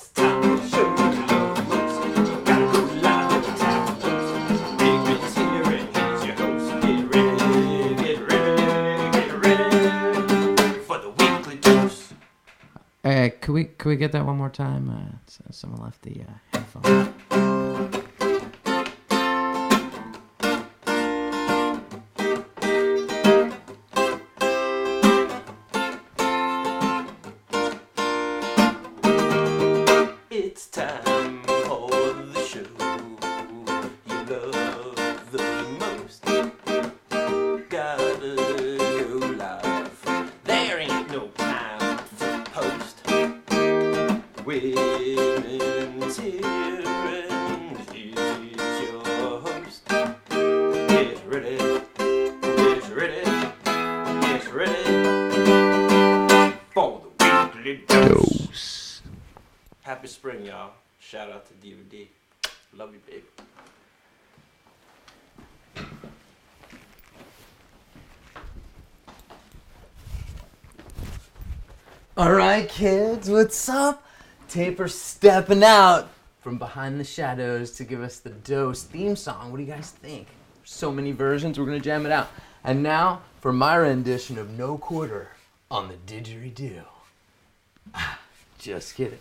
It's time to show you love moves. Gotta go live in the town. David's here and he's your host. Get ready for the weekly dose. Could we get that one more time? Someone left the headphone. It's time for the show you love the most. Gotta go live. There ain't no time for post. Women's here and he's your host. Get ready, get ready, get ready for the weekly dose. Happy spring, y'all. Shout out to DVD. Love you, baby. Alright kids, what's up? Taper stepping out from behind the shadows to give us the Dose theme song. What do you guys think? So many versions, we're gonna jam it out. And now for my rendition of No Quarter on the Didgeridoo. Just kidding.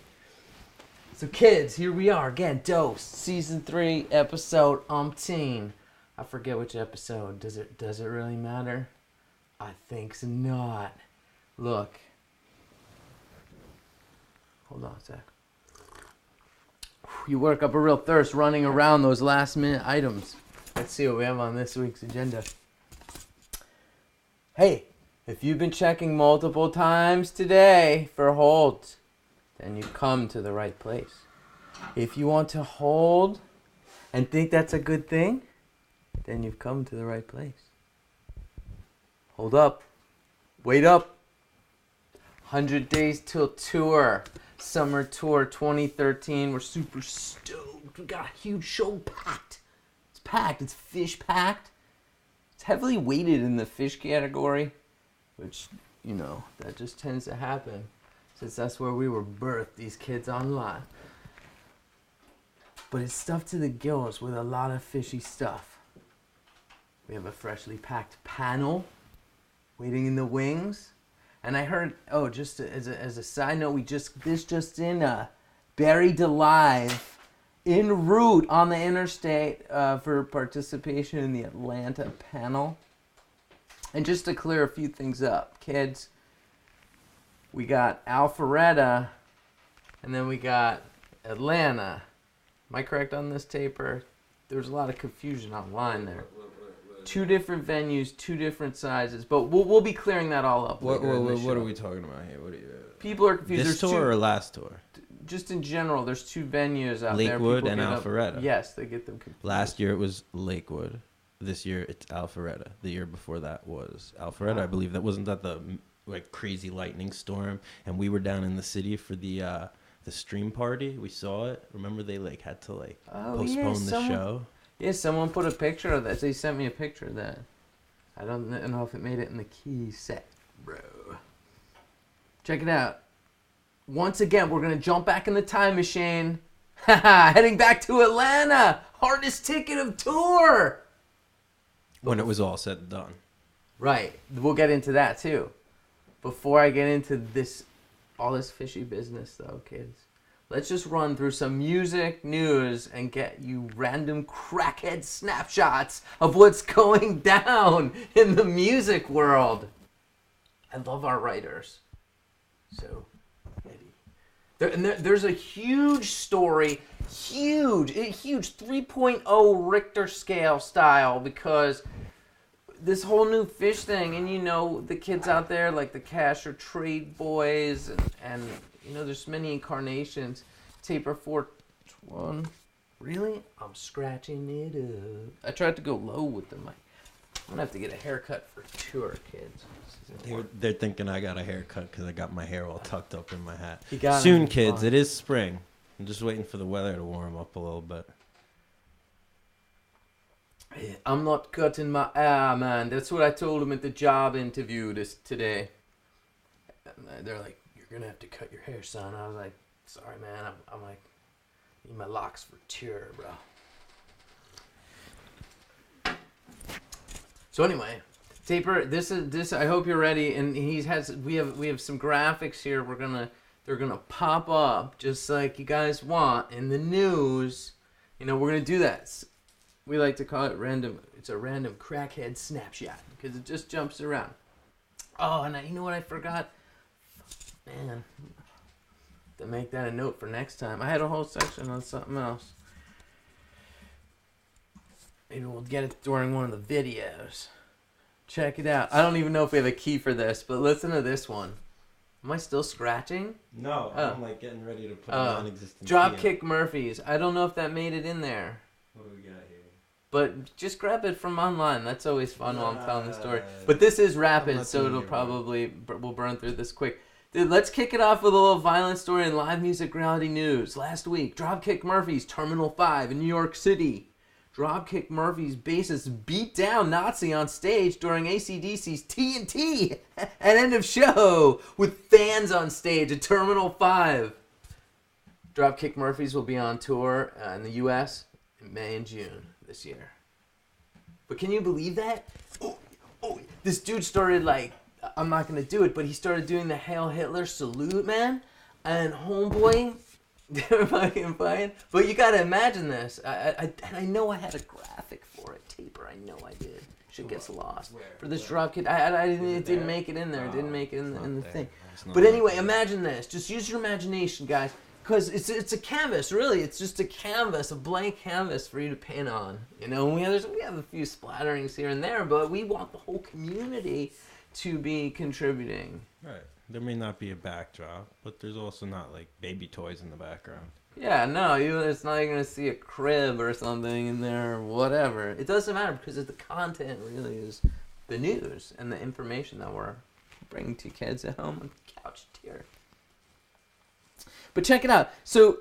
So kids, here we are again, Dose, season 3, episode umpteen. I forget which episode. Does it really matter? I think so not. Look. Hold on a sec. You work up a real thirst running around those last minute items. Let's see what we have on this week's agenda. Hey, if you've been checking multiple times today for holds, then you've come to the right place. If you want to hold and think that's a good thing, then you've come to the right place. Hold up. Wait up. 100 Days Till Tour. Summer Tour 2013. We're super stoked. We got a huge show packed. It's packed. It's fish packed. It's heavily weighted in the fish category, which, you know, that just tends to happen since that's where we were birthed, these kids online. But it's stuffed to the gills with a lot of fishy stuff. We have a freshly packed panel waiting in the wings. And I heard, just as a side note, this just in, buried alive en route on the interstate for participation in the Atlanta panel. And just to clear a few things up, kids, we got Alpharetta, and then we got Atlanta. Am I correct on this, Taper? There's a lot of confusion online there. Two different venues, two different sizes, but we'll be clearing that all up. What are we talking about here? What are you? People are confused. This tour or last tour? Just in general, there's two venues out Lakewood there. and Alpharetta. Yes, they get them confused. Last year it was Lakewood. This year it's Alpharetta. The year before that was Alpharetta. I believe that wasn't that the crazy lightning storm, and we were down in the city for the stream party. We saw it. Remember they had to postpone the show. Yeah, someone put a picture of that. They sent me a picture of that. I don't know if it made it in the key set, bro. Check it out. Once again, we're going to jump back in the time machine. Heading back to Atlanta. Hardest ticket of tour. When it was all said and done. Right. We'll get into that too. Before I get into all this fishy business though, kids. Let's just run through some music news and get you random crackhead snapshots of what's going down in the music world. I love our writers. So, Eddie. There's a huge story, huge 3.0 Richter scale style, because this whole new fish thing, and you know, the kids out there like the Cash or Trade Boys, and you know, there's many incarnations. Taper 421. Really? I'm scratching it up. I tried to go low with the mic. I'm gonna have to get a haircut for tour, kids. They're thinking I got a haircut because I got my hair all tucked up in my hat. Soon, kids. It is spring. I'm just waiting for the weather to warm up a little bit. I'm not cutting my hair, man. That's what I told them at the job interview today. They're like, "You're gonna have to cut your hair, son." I was like, Sorry, man. I'm like, need my locks for tour, bro. So anyway, Taper, this. I hope you're ready. And we have some graphics here. They're gonna pop up just like you guys want in the news. You know, we're gonna do that. We like to call it random. It's a random crackhead snapshot because it just jumps around. Oh, and you know what I forgot? Man, to make that a note for next time. I had a whole section on something else. Maybe we'll get it during one of the videos. Check it out. I don't even know if we have a key for this, but listen to this one. Am I still scratching? No, Oh. I'm like getting ready to put a non-existent key in. Dropkick Murphys. I don't know if that made it in there. What do we got here? But just grab it from online. That's always fun while I'm telling the story. Nice. But this is I'm rapid, not so doing it'll your probably we'll burn through this quick. Dude, let's kick it off with a little violent story and live music reality news. Last week, Dropkick Murphys Terminal 5 in New York City. Dropkick Murphys bassist beat down Nazi on stage during AC/DC's TNT at end of show with fans on stage at Terminal 5. Dropkick Murphys will be on tour in the U.S. in May and June this year. But can you believe that? Oh, this dude started like, I'm not going to do it, but he started doing the Hail Hitler salute, man. And homeboy, they're fucking playing. But you got to imagine this. I know I had a graphic for it, Taper. I know I did. Shit gets lost. Where? For this Where? Dropkick, it didn't there? make it in there. It didn't make it in the there. thing. It's not But there. anyway, imagine this. Just use your imagination, guys. Because it's a canvas, really. It's just a canvas, a blank canvas for you to paint on. You know, we have a few splatterings here and there, but we want the whole community to be contributing. Right. There may not be a backdrop, but there's also not like baby toys in the background. Yeah, no, it's not even going to see a crib or something in there or whatever. It doesn't matter because the content really is the news and the information that we're bringing to kids at home on the couch here. But check it out. So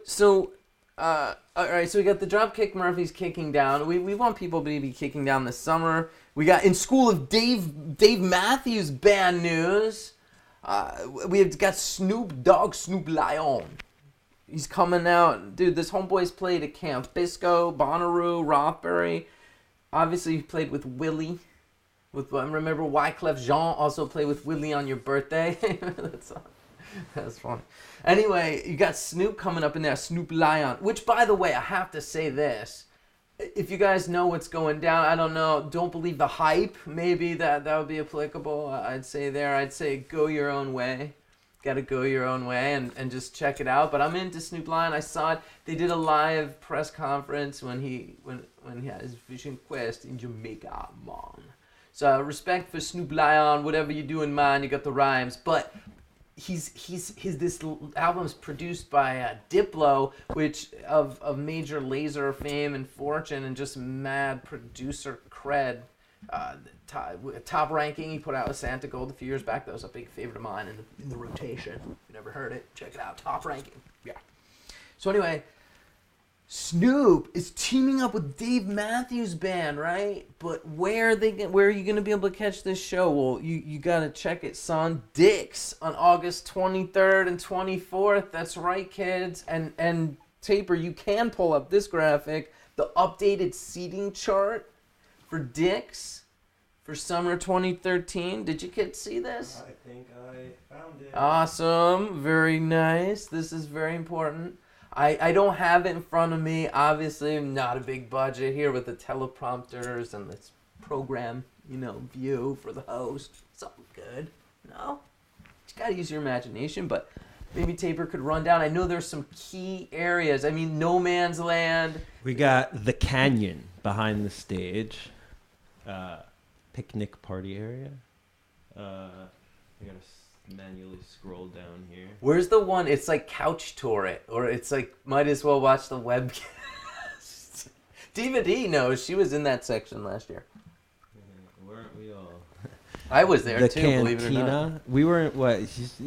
all right, so we got the Dropkick Murphys kicking down. We want people to be kicking down this summer. We got in School of Dave Matthews Band news. We have got Snoop Lion. He's coming out. Dude, this homeboy's played at Camp Bisco, Bonnaroo, Rothbury. Obviously, he played with Willie. Remember Wyclef Jean also played with Willie on your birthday? That's funny. Anyway, you got Snoop coming up in there, Snoop Lion. Which, by the way, I have to say this. If you guys know what's going down, I don't know. Don't believe the hype. Maybe that would be applicable. I'd say go your own way. Got to go your own way and just check it out. But I'm into Snoop Lion. I saw it. They did a live press conference when he had his Vision Quest in Jamaica, man. So respect for Snoop Lion. Whatever you do in mind, you got the rhymes. But this album is produced by Diplo, which of major Laser fame and fortune and just mad producer cred. Top ranking he put out with Santa Gold a few years back. That was a big favorite of mine in the rotation. If you never heard it, check it out. Top ranking. Yeah. So anyway, Snoop is teaming up with Dave Matthews Band, right? But where are you gonna be able to catch this show? Well, you gotta check it, son. Dick's on August 23rd and 24th. That's right, kids. And Taper, you can pull up this graphic, the updated seating chart for Dick's for summer 2013. Did you kids see this? I think I found it. Awesome. Very nice. This is very important. I don't have it in front of me. Obviously, not a big budget here with the teleprompters and this program, view for the host. It's all good. No? You gotta use your imagination, but maybe Taper could run down. I know there's some key areas. I mean, No Man's Land. We got the canyon behind the stage. Picnic party area. We gotta manually scroll down here. Where's the one? It's like Couch Tour it, or it's like might as well watch the webcast. DVD knows she was in that section last year. Weren't we all? I was there The too, cantina. believe it or not. We were in what?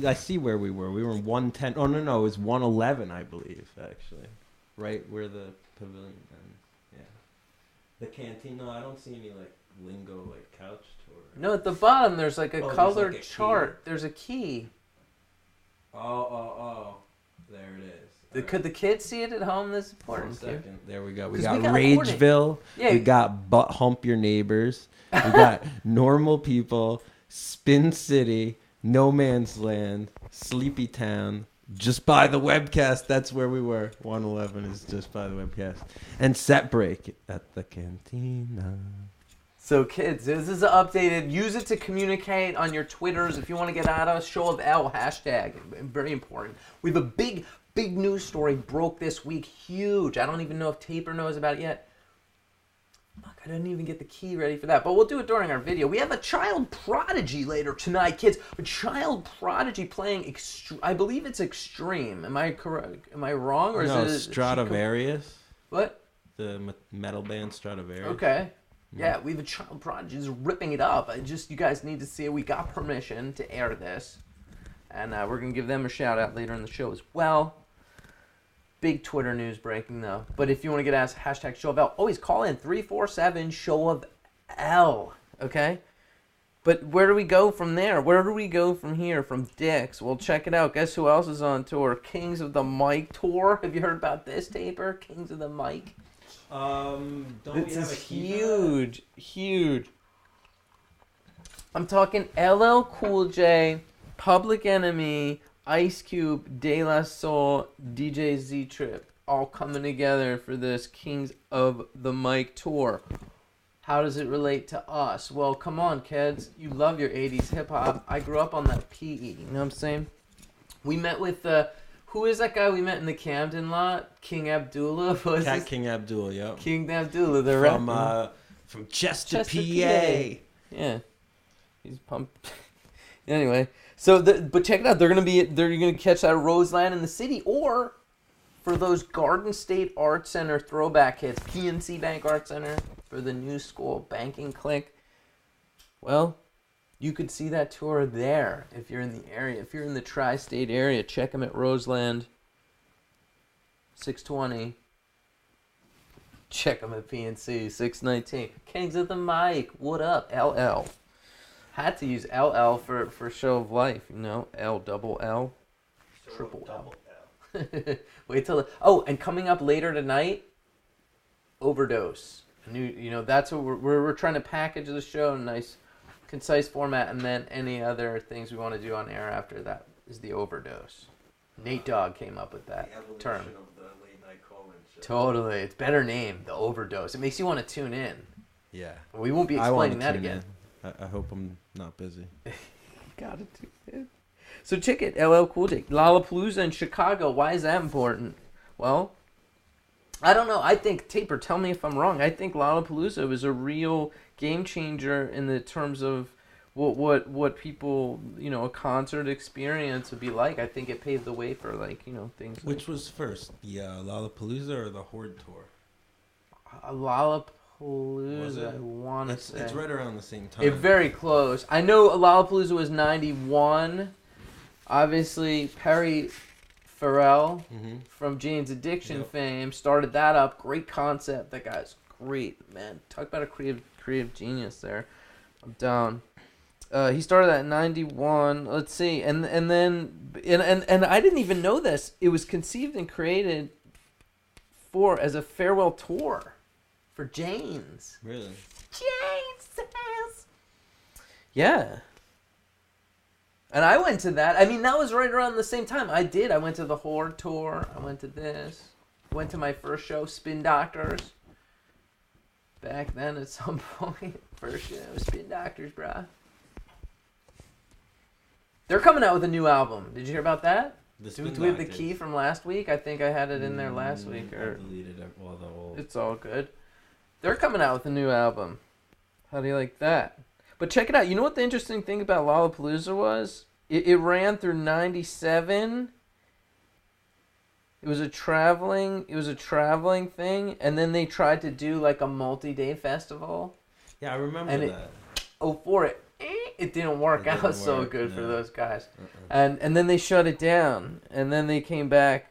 I see where we were. We were in 110. Oh no, it was 111, I believe, actually, right where the pavilion. Yeah, the cantina. I don't see any like lingo like couch tour. No, at the bottom there's like a Oh, there's colored like a key. chart. There's a key. Oh. There it is. Could the kids see it at home? This is 1 important. Kid. second. There we go. We 'Cause got we gotta coordinate. Rageville. Yeah. We got Butt Hump Your Neighbors. We got Normal People, Spin City, No Man's Land, Sleepy Town. Just by the webcast. That's where we were. 111 is just by the webcast. And Set Break at the Cantina. So kids, this is updated. Use it to communicate on your Twitters. If you want to get at us, show of L, hashtag. Very important. We have a big news story broke this week. Huge. I don't even know if Taper knows about it yet. Fuck, I didn't even get the key ready for that. But we'll do it during our video. We have a child prodigy later tonight, kids. A child prodigy playing, I believe it's Extreme. Am I correct? Am I wrong? Or No, is it Stradivarius. What? The metal band Stradivarius. Okay. Yeah, we have a child prodigy just ripping it up. You guys need to see it. We got permission to air this. And we're going to give them a shout out later in the show as well. Big Twitter news breaking, though. But if you want to get asked, hashtag show of L, always call in 347 show of L. Okay? But where do we go from there? Where do we go from here? From Dick's? Well, check it out. Guess who else is on tour? Kings of the Mic tour. Have you heard about this, Taper? Kings of the Mic. Don't This is huge, huge. I'm talking LL Cool J, Public Enemy, Ice Cube, De La Soul, DJ Z Trip, all coming together for this Kings of the Mic tour. How does it relate to us? Well, come on, kids. You love your 80s hip hop. I grew up on that PE. You know what I'm saying? We met with who is that guy we met in the Camden lot? King Abdullah? What was Cat his? King Abdul, yep. King Abdullah, the From rapper. from Chester, Chester, PA. Yeah, he's pumped. Anyway, so but check it out. They're gonna catch that Roseland in the city, or for those Garden State Art Center throwback hits, PNC Bank Art Center for the new school banking clique. Well, you could see that tour there if you're in the area. If you're in the tri-state area, check them at Roseland. 620. Check them at PNC 619. Kings of the Mic. What up, LL? Had to use LL for Show of Life, you know. L double L. Triple L. Wait till and coming up later tonight, Overdose. That's what we're trying to package the show in a nice, concise format, and then any other things we want to do on air after that is the Overdose. Nate Dogg came up with that term. Totally, it's better name, the Overdose. It makes you want to tune in. Yeah. We won't be I wanna explaining that tune again. in. I hope I'm not busy. Gotta do it. So check it, LL Cool J, Lollapalooza in Chicago. Why is that important? Well, I don't know. I think, Taper, tell me if I'm wrong. I think Lollapalooza was a real game changer in the terms of what people, a concert experience would be like. I think it paved the way for things. Which was first, the Lollapalooza or the Horde tour? Lollapalooza, I want to say. It's right around the same time. It's very close. I know Lollapalooza was 91. Obviously, Perry Farrell from Jane's Addiction fame started that up. Great concept. That guy's great, man. Talk about a creative genius there. I'm down. He started that in 91. Let's see. And then I didn't even know this. It was conceived and created as a farewell tour for Jane's. Really? Jane's says. Yeah. And I went to that. I mean, that was right around the same time. I went to the Horde tour. I went to this. Went to my first show, Spin Doctors. Back then at some point. First show, Spin Doctors, brah. They're coming out with a new album. Did you hear about that? Do we have the key from last week? I think I had it in there last week. I deleted all the old. It's all good. They're coming out with a new album. How do you like that? But check it out. You know what the interesting thing about Lollapalooza was? It ran through 97. It was a traveling thing, and then they tried to do like a multi-day festival. Yeah, I remember that. It didn't work out so good for those guys. And then they shut it down, and then they came back.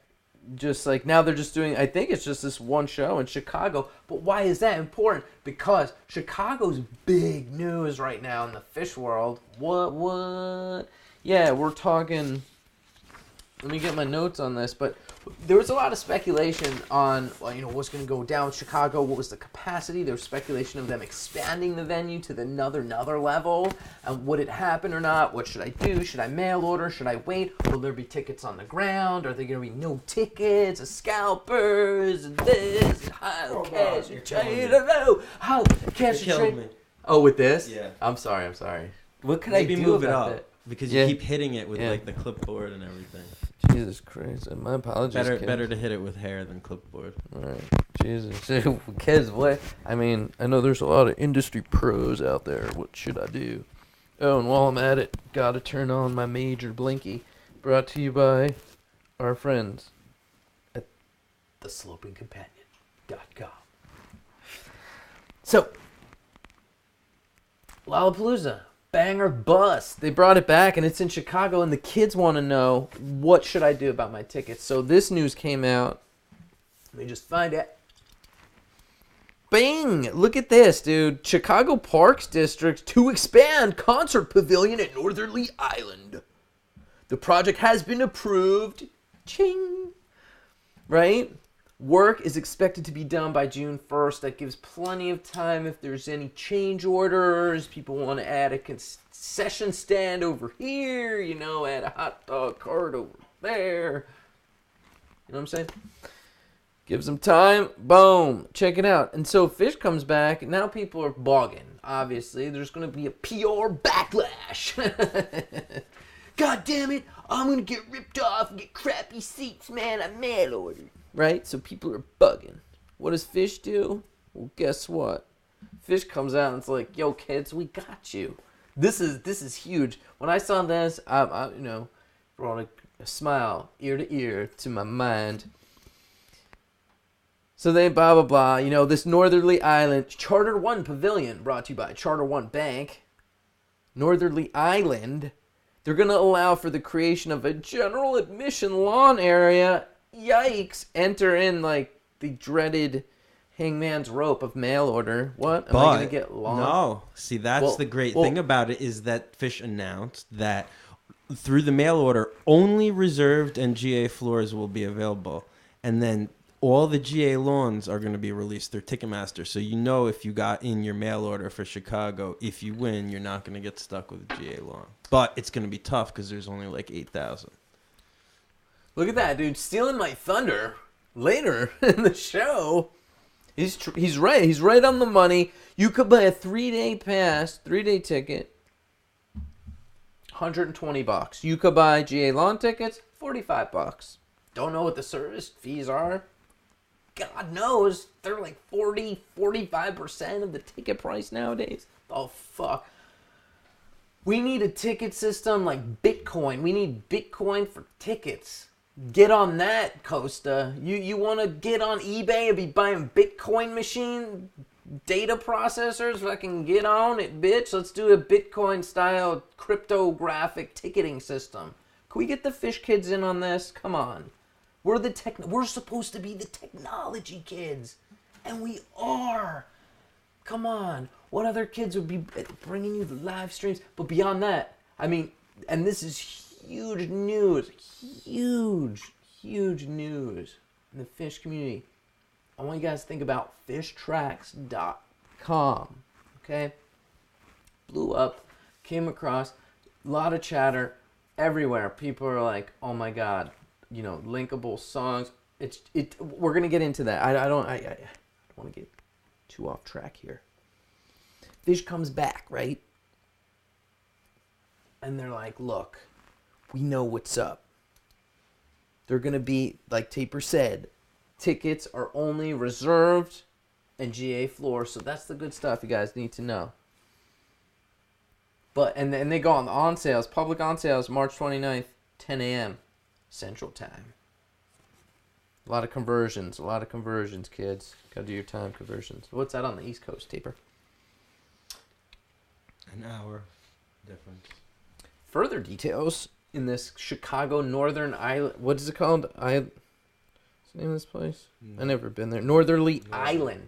Just like now they're just doing, I think it's just this one show in Chicago. But why is that important? Because Chicago's big news right now in the fish world. What? Yeah, we're talking Let me get my notes on this, but there was a lot of speculation on, well, you know, what's going to go down with Chicago. What was the capacity? There was speculation of them expanding the venue to another level. And would it happen or not? What should I do? Should I mail order? Should I wait? Will there be tickets on the ground? Are there going to be no tickets? Scalpers? This? How cash you trade? How cash you trade? Oh, with this? Yeah. I'm sorry. What can Maybe I do move it about up that? because Yeah. you keep hitting it with Yeah. like the clipboard and everything. Jesus Christ. My apologies. Better to hit it with hair than clipboard. All right. Jesus. Kids, what? I mean, I know there's a lot of industry pros out there. What should I do? Oh, and while I'm at it, gotta turn on my major blinky. Brought to you by our friends at theslopingcompanion.com. So, Lollapalooza. Banger bust. They brought it back and it's in Chicago and the kids want to know, what should I do about my tickets? So this news came out. Let me just find it. Bing! Look at this, dude. Chicago Parks District to expand concert pavilion at Northerly Island. The project has been approved. Ching! Right? Work is expected to be done by June 1st. That gives plenty of time if there's any change orders. People want to add a concession stand over here, you know, add a hot dog cart over there. You know what I'm saying? Gives them time. Boom. Check it out. And so Fish comes back. Now people are bogging. Obviously, there's going to be a PR backlash. God damn it. I'm going to get ripped off and get crappy seats, man. I mail ordered. Right? So people are bugging. What does Fish do? Well, guess what? Fish comes out and it's like, yo, kids, we got you. This is huge. When I saw this, I you know, brought a smile ear to ear to my mind. So they blah, blah, blah. You know, this Northerly Island Charter One Pavilion brought to you by Charter One Bank. Northerly Island. They're going to allow for the creation of a general admission lawn area. Yikes. Enter in, like, the dreaded hangman's rope of mail order. What? Am I going to get lawn? No. See, that's the great thing about it is that Fish announced that through the mail order, only reserved and GA floors will be available. And then all the GA lawns are going to be released through Ticketmaster. So you know if you got in your mail order for Chicago, if you win, you're not going to get stuck with a GA lawn. But it's going to be tough because there's only like 8,000. Look at that, dude. Stealing my thunder later in the show. He's right. He's right on the money. You could buy a 3-day pass, 3-day ticket, $120. You could buy GA lawn tickets, $45. Don't know what the service fees are. God knows. They're like 40, 45% of the ticket price nowadays. Oh, fuck. We need a ticket system like Bitcoin. We need Bitcoin for tickets. Get on that, Costa. You want to get on eBay and be buying Bitcoin machine data processors? Fucking get on it, bitch. Let's do a Bitcoin-style cryptographic ticketing system. Can we get the Fish kids in on this? Come on. We're supposed to be the technology kids. And we are. Come on. What other kids would be bringing you the live streams? But beyond that, I mean, and this is huge news. Huge news in the Fish community. I want you guys to think about fishtracks.com. Okay? Blew up. Came across. A lot of chatter everywhere. People are like, oh my God. You know, linkable songs. We're gonna get into that. I don't want to get too off track here. Fish comes back, right? And they're like, look, we know what's up. They're gonna be, like Taper said, tickets are only reserved and GA floor, so that's the good stuff you guys need to know. But and they go on sales, public on sales, March 29th, 10 a.m. Central Time. A lot of conversions, kids. Gotta do your time conversions. What's that on the East Coast, Taper? An hour difference. Further details in this Chicago Northern Island. What is it called? What's the name of this place? I've never been there. Northerly Island.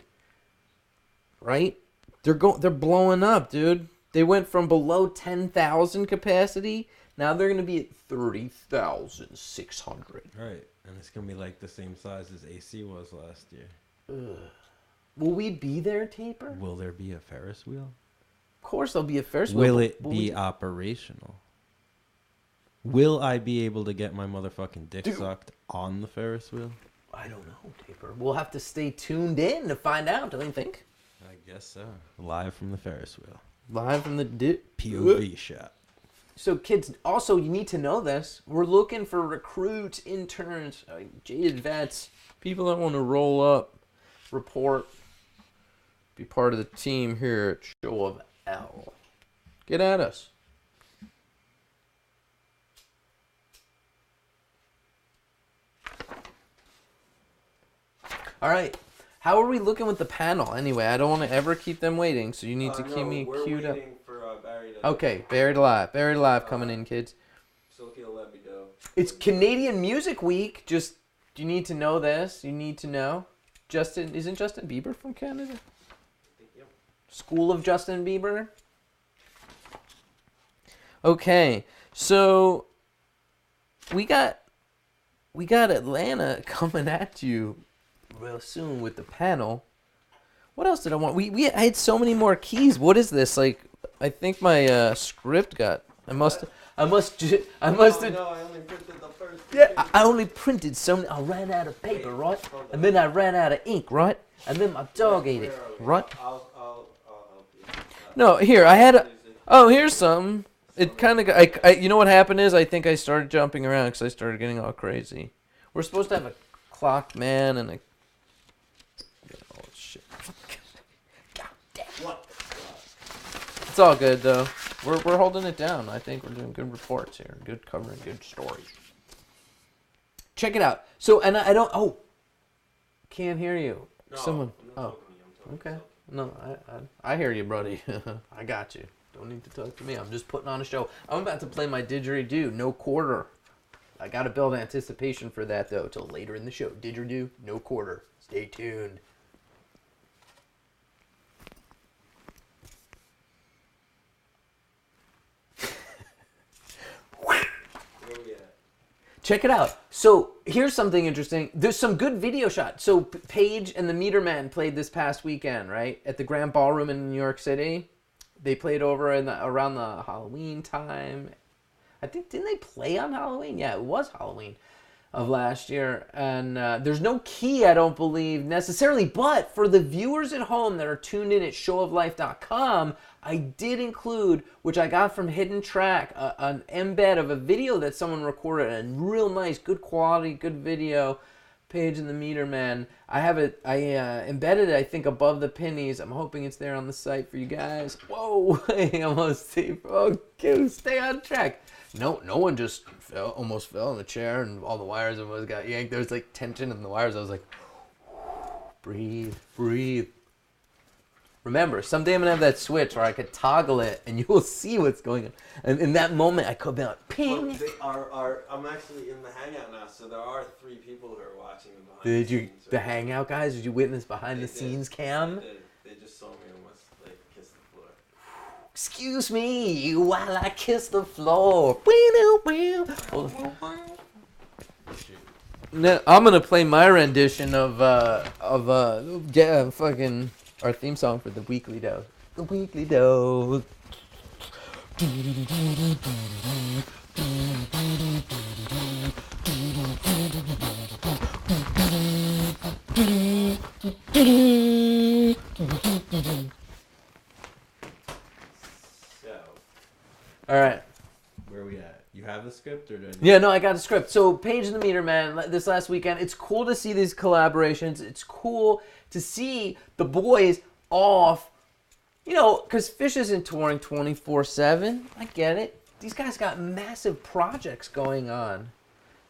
Right? They're blowing up, dude. They went from below 10,000 capacity. Now they're gonna be at 30,600. Right, and it's gonna be like the same size as AC was last year. Will we be there, Taper? Will there be a Ferris wheel? Of course there'll be a Ferris wheel. Will it be operational? Will I be able to get my motherfucking dick sucked on the Ferris wheel? I don't know, Taper. We'll have to stay tuned in to find out, don't you think? I guess so. Live from the Ferris wheel. Live from the POV shot. So, kids, also, you need to know this. We're looking for recruits, interns, jaded vets, people that want to roll up, report, be part of the team here at Show of L. Get at us. All right. How are we looking with the panel? Anyway, I don't want to ever keep them waiting, so you need to keep me queued up. For, Barry to Okay, Buried Alive. Buried Alive coming in, kids. So he'll let me know. It's Canadian Music Week. Just, you need to know this. You need to know. Isn't Justin Bieber from Canada? Yep. School of Justin Bieber? Okay, so we got Atlanta coming at you real soon with the panel. What else did I want? I had so many more keys. What is this? Like, I think my script got. I must. Oh, no, I only printed the first. Yeah, I only printed some. I ran out of paper, right? And then I ran out of ink, right? And then my dog ate it, right? I'll help you. No, here I had a. Oh, here's something. It kind of. I. You know what happened is I think I started jumping around because I started getting all crazy. We're supposed to have a clock man and a. Oh shit! God damn. What? It's all good though. We're holding it down. I think we're doing good reports here. Good covering, good stories. Check it out. So, and I don't. Oh, can't hear you. No, Someone. I'm not Oh, talking to you, I'm talking to okay. myself. No, I hear you, buddy. I got you. Don't need to talk to me. I'm just putting on a show. I'm about to play my didgeridoo, no quarter. I got to build anticipation for that though till later in the show. Didgeridoo, no quarter. Stay tuned. Where we at? Check it out. So here's something interesting. There's some good video shots. So Paige and the Meter Man played this past weekend, right? At the Grand Ballroom in New York City. They played over around the Halloween time. I think, didn't they play on Halloween? Yeah, it was Halloween of last year. And there's no key, I don't believe, necessarily. But for the viewers at home that are tuned in at showoflife.com, I did include, which I got from Hidden Track, an embed of a video that someone recorded. A real nice, good quality, good video. Paige and the Meter Man. I have it. I embedded it, I think, above the pennies. I'm hoping it's there on the site for you guys. Whoa! I almost okay, stay on track. No one just almost fell in the chair, and all the wires almost got yanked. There was like tension in the wires. I was like, breathe. Remember, someday I'm gonna have that switch where I could toggle it, and you will see what's going on. And in that moment, I could be like, ping. Well, they are. I'm actually in the hangout now, so there are 3 people who are watching the behind. Did you scenes, the right? hangout guys? Did you witness behind the scenes cam? They just saw me almost like kiss the floor. Excuse me while I kiss the floor. No, I'm gonna play my rendition of fucking our theme song for the Weekly Dose. The Weekly Dose. So, All right. where are we at? You have the script, or do I need Yeah, no, I got a script. So, Paige and the Meter Man, this last weekend, it's cool to see these collaborations. It's cool to see the boys off, you know, because Fish isn't touring 24/7. I get it. These guys got massive projects going on.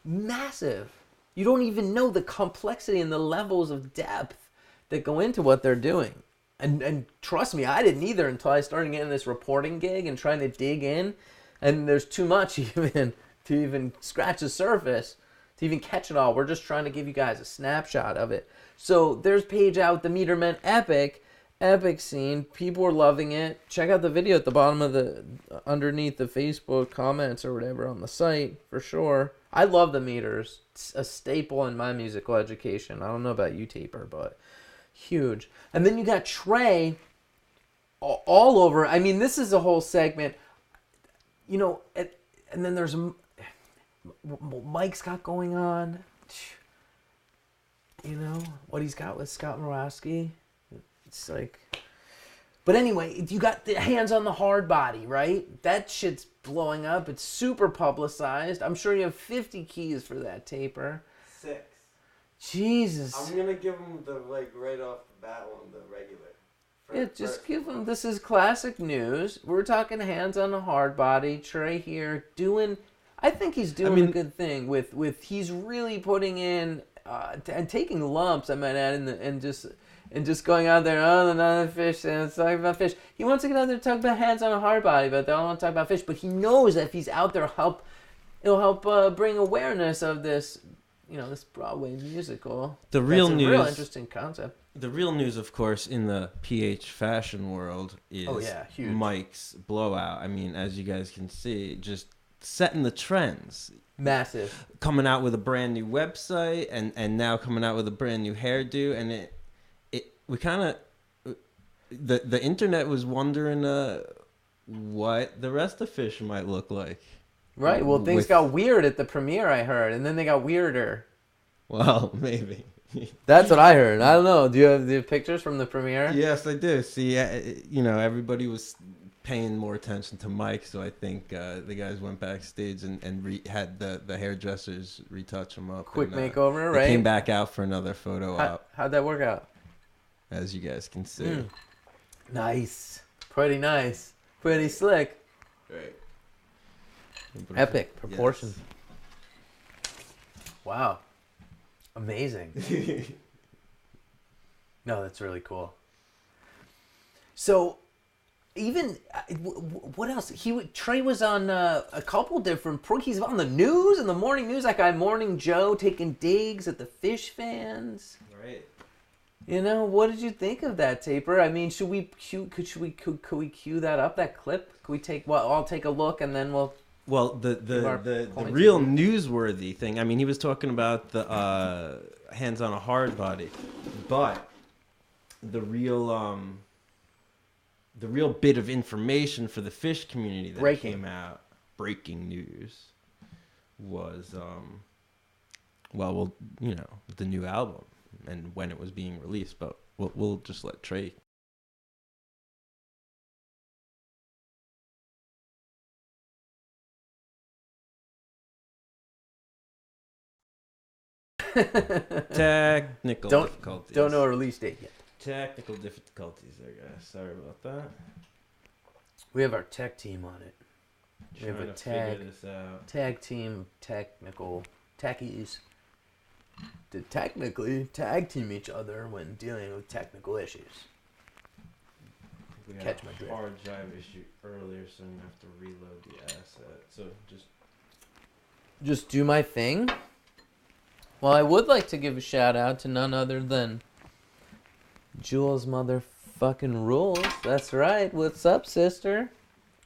Massive. You don't even know the complexity and the levels of depth that go into what they're doing. And trust me, I didn't either until I started getting this reporting gig and trying to dig in. And there's too much even to even scratch the surface, to even catch it all. We're just trying to give you guys a snapshot of it. So there's Paige out, the Meter Man Epic, Epic scene. People were loving it. Check out the video at the bottom of the, underneath the Facebook comments or whatever on the site for sure. I love the meters. It's a staple in my musical education. I don't know about you, Taper, but huge. And then you got Trey all over. I mean, this is a whole segment. You know, and then there's Mike's got going on. You know, what he's got with Scott Morawski. It's like, but anyway, you got the Hands on the Hard Body, right? That shit's blowing up. It's super publicized. I'm sure you have 50 keys for that, Taper. 6. Jesus. I'm gonna give him the right off the bat one, the regular. Yeah, just give him. This is classic news. We're talking Hands on the Hard Body. Trey here doing. I think he's doing a good thing with. He's really putting in and taking lumps. I might add and just going out there. Oh, another fish and it's talking about fish. He wants to get out there and talk about Hands on a Hard Body, but they don't want to talk about fish. But he knows that if he's out there, it'll help bring awareness of this. You know, this Broadway musical. The real That's a news. real interesting concept. The real news, of course, in the PH fashion world is huge. Mike's blowout. I mean, as you guys can see, just setting the trends. Massive. Coming out with a brand new website and now coming out with a brand new hairdo, and we kind of the internet was wondering what the rest of Fish might look like. Right. Well, things got weird at the premiere, I heard, and then they got weirder. Well, maybe. That's what I heard. I don't know. Do you have the pictures from the premiere? Yes, I do. See, everybody was paying more attention to Mike, so I think the guys went backstage and had the hairdressers retouch him up. Quick and, makeover, they right? came back out for another photo op, How'd that work out? as you guys can see. Nice. Pretty nice. Pretty slick. Right. Epic proportions. Wow. Amazing. No, that's really cool. So, even what else? Trey was on a couple different. He's on the news, in the morning news. That guy Morning Joe taking digs at the Fish fans. Right. You know, what did you think of that, Taper? I mean, could we cue that up, that clip? Could we take? Well, I'll take a look and then we'll. Well, the points real of newsworthy thing. I mean, he was talking about the Hands on a Hard Body, but the real bit of information for the Fish community that came out, breaking news, was the new album and when it was being released. But we'll just let Trey. Technical difficulties. Don't know a release date yet. Technical difficulties there, guys. Sorry about that. We have our tech team on it. We have Trying a to figure this out. tag team, technical techies to technically tag team each other when dealing with technical issues. We had Catch my a drift. hard drive issue earlier, so I'm gonna have to reload the asset. So Just do my thing. Well, I would like to give a shout out to none other than Jules motherfucking Rules. That's right. What's up, sister?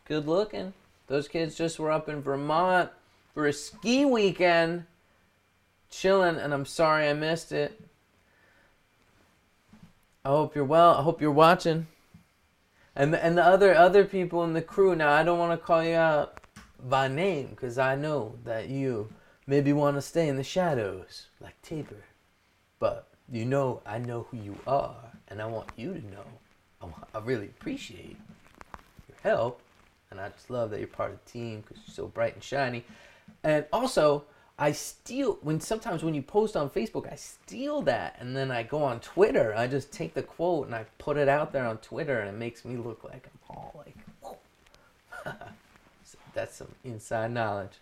Good looking. Those kids just were up in Vermont for a ski weekend. Chilling, and I'm sorry I missed it. I hope you're well. I hope you're watching. And the other people in the crew. Now, I don't want to call you out by name because I know that you maybe want to stay in the shadows like Taper. But I know who you are, and I want you to know. I really appreciate your help, and I just love that you're part of the team because you're so bright and shiny. And also, sometimes when you post on Facebook, I steal that, and then I go on Twitter. I just take the quote and I put it out there on Twitter, and it makes me look like I'm all like, whoa. So that's some inside knowledge.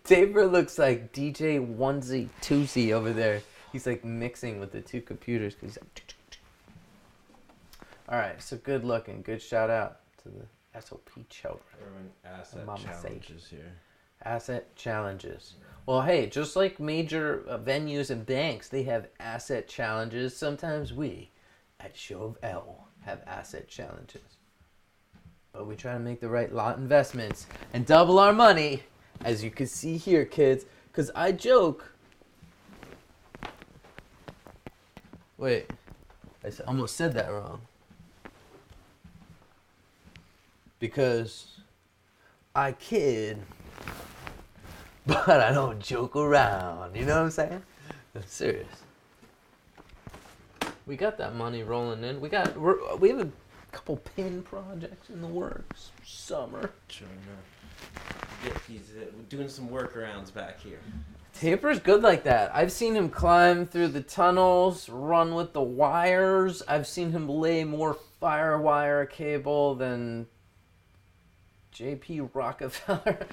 Taper looks like DJ Onesie Twosie over there. He's like mixing with the two computers. Cause he's like, all right, so good looking. Good shout out to the SOP children. asset Mama challenges here. Asset challenges. Well, hey, just like major venues and banks, they have asset challenges. Sometimes we at Show of L have asset challenges. But we try to make the right lot investments and double our money, as you can see here, kids. Because I joke. Wait, almost said that wrong. Because I kid, but I don't joke around. You know what I'm saying? I'm serious. We got that money rolling in. We have a couple pin projects in the works. Summer. Sure enough. He's doing some workarounds back here. Taper's good like that. I've seen him climb through the tunnels, run with the wires. I've seen him lay more firewire cable than J.P. Rockefeller.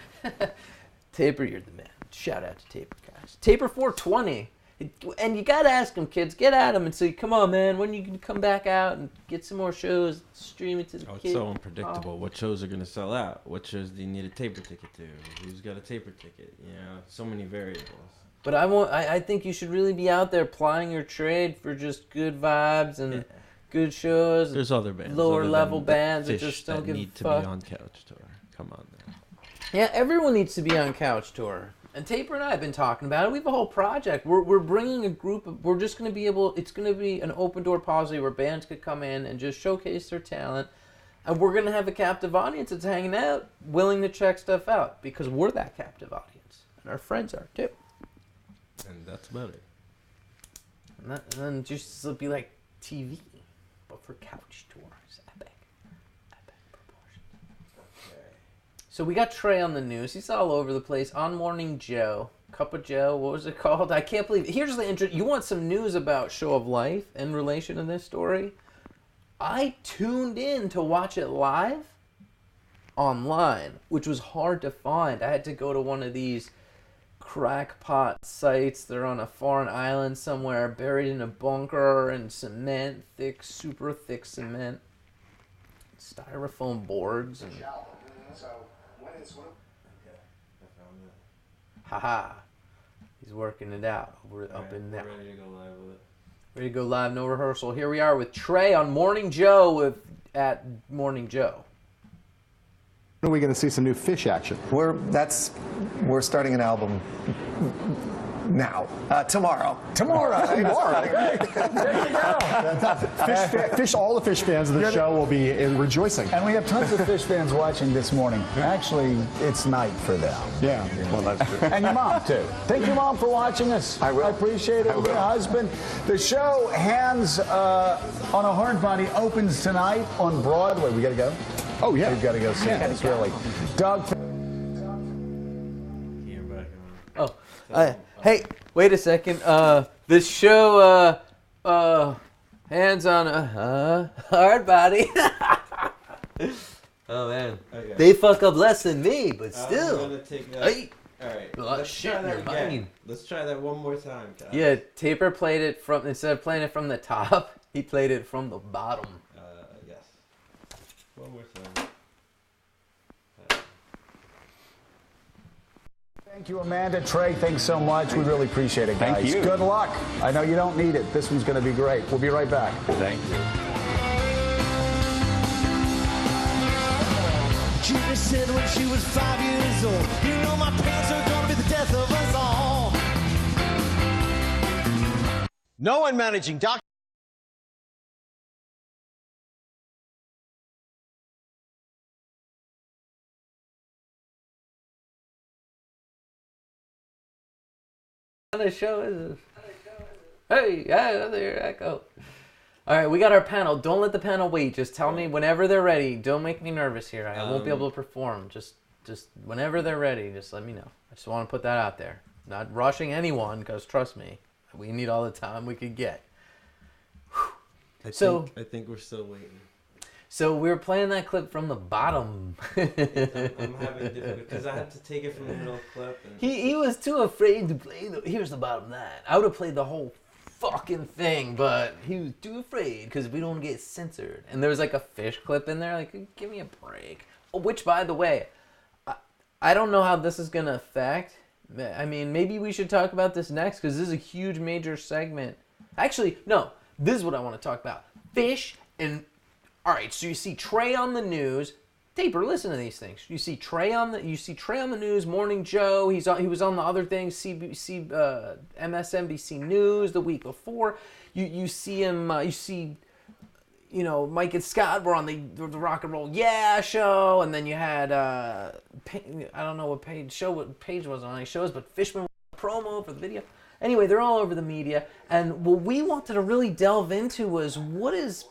Taper, you're the man. Shout out to Taper, guys. Taper 420. And you gotta ask him, kids. Get at him and say, come on, man. When are you gonna come back out and get some more shows? Stream it to the kids. It's so unpredictable. What shows are gonna sell out? What shows do you need a taper ticket to? Who's got a taper ticket? You know, so many variables. But I think you should really be out there plying your trade for just good vibes and good shows. There's other bands, lower other level than bands Fish that just don't give need a fuck. to be on Couch Tour. Come on, now. Yeah, everyone needs to be on Couch Tour. And Taper and I have been talking about it. We have a whole project. We're bringing a group of, we're just going to be able, it's going to be an open door policy where bands could come in and just showcase their talent. And we're going to have a captive audience that's hanging out, willing to check stuff out, because we're that captive audience. And our friends are too. And that's about it. And then just it'll be like TV, but for Couch Tours. Epic proportions. So we got Trey on the news. He's all over the place. On Morning Joe, Cup of Joe. What was it called? I can't believe. Here's the intro. You want some news about Show of Life in relation to this story? I tuned in to watch it live online, which was hard to find. I had to go to one of these crackpot sites. They're on a foreign island somewhere, buried in a bunker in cement, super thick cement, styrofoam boards, and haha, he's working it out up in there. Ready to go live with it. Ready to go live, no rehearsal. Here we are with Trey on Morning Joe at Morning Joe. When are we going to see some new Fish action? We're starting an album now. Tomorrow. Tomorrow. There you go. Fish, all the Fish fans of the show will be rejoicing. And we have tons of Fish fans watching this morning. Actually, it's night for them. Yeah, well, that's true. And your mom, too. Thank your mom for watching us. I will. I appreciate it. I will. Your husband. The show, Hands on a Horned Body, opens tonight on Broadway. We got to go? Oh, yeah. We've got to go see this, really. Doug. Here, back on. Oh, hey, wait a second. This show, Hands on a Hard Body. Oh man, Okay. they fuck up less than me, but I'm still. gonna take that. Hey. All right. A lot of Let's shit try in that your again. mind. Let's try that one more time, guys. Yeah, Taper played it from, instead of playing it from the top, he played it from the bottom. Yes. One more time. Thank you, Amanda. Trey, thanks so much. We really appreciate it, guys. Thank you. Good luck. I know you don't need it. This one's going to be great. We'll be right back. Thank you. Judy said when she was 5 years old, you know my parents are gonna be the death of us all. No one managing doctor. What kind of show is this? Hey, yeah, there I go. All right, we got our panel. Don't let the panel wait. Just tell me whenever they're ready. Don't make me nervous here. I won't be able to perform. Just whenever they're ready, just let me know. I just want to put that out there. Not rushing anyone, because trust me, we need all the time we could get. I think we're still waiting. So we were playing that clip from the bottom. I'm having difficulty because I had to take it from the middle clip. And He was too afraid to play here's the bottom line. I would have played the whole fucking thing, but he was too afraid because we don't get censored. And there was like a Fish clip in there, like, give me a break. Which, by the way, I don't know how this is gonna affect. I mean, maybe we should talk about this next because this is a huge major segment. Actually, no, this is what I want to talk about. Fish and all right. So you see Trey on the news. Taper, listen to these things. You see Trey on the news. Morning Joe. He was on the other things. CBC, MSNBC News the week before. You see him. You see. Mike and Scott were on the Rock and Roll Yeah show, and then you had I don't know what page was on any shows, but Fishman promo for the video. Anyway, they're all over the media, and what we wanted to really delve into was what is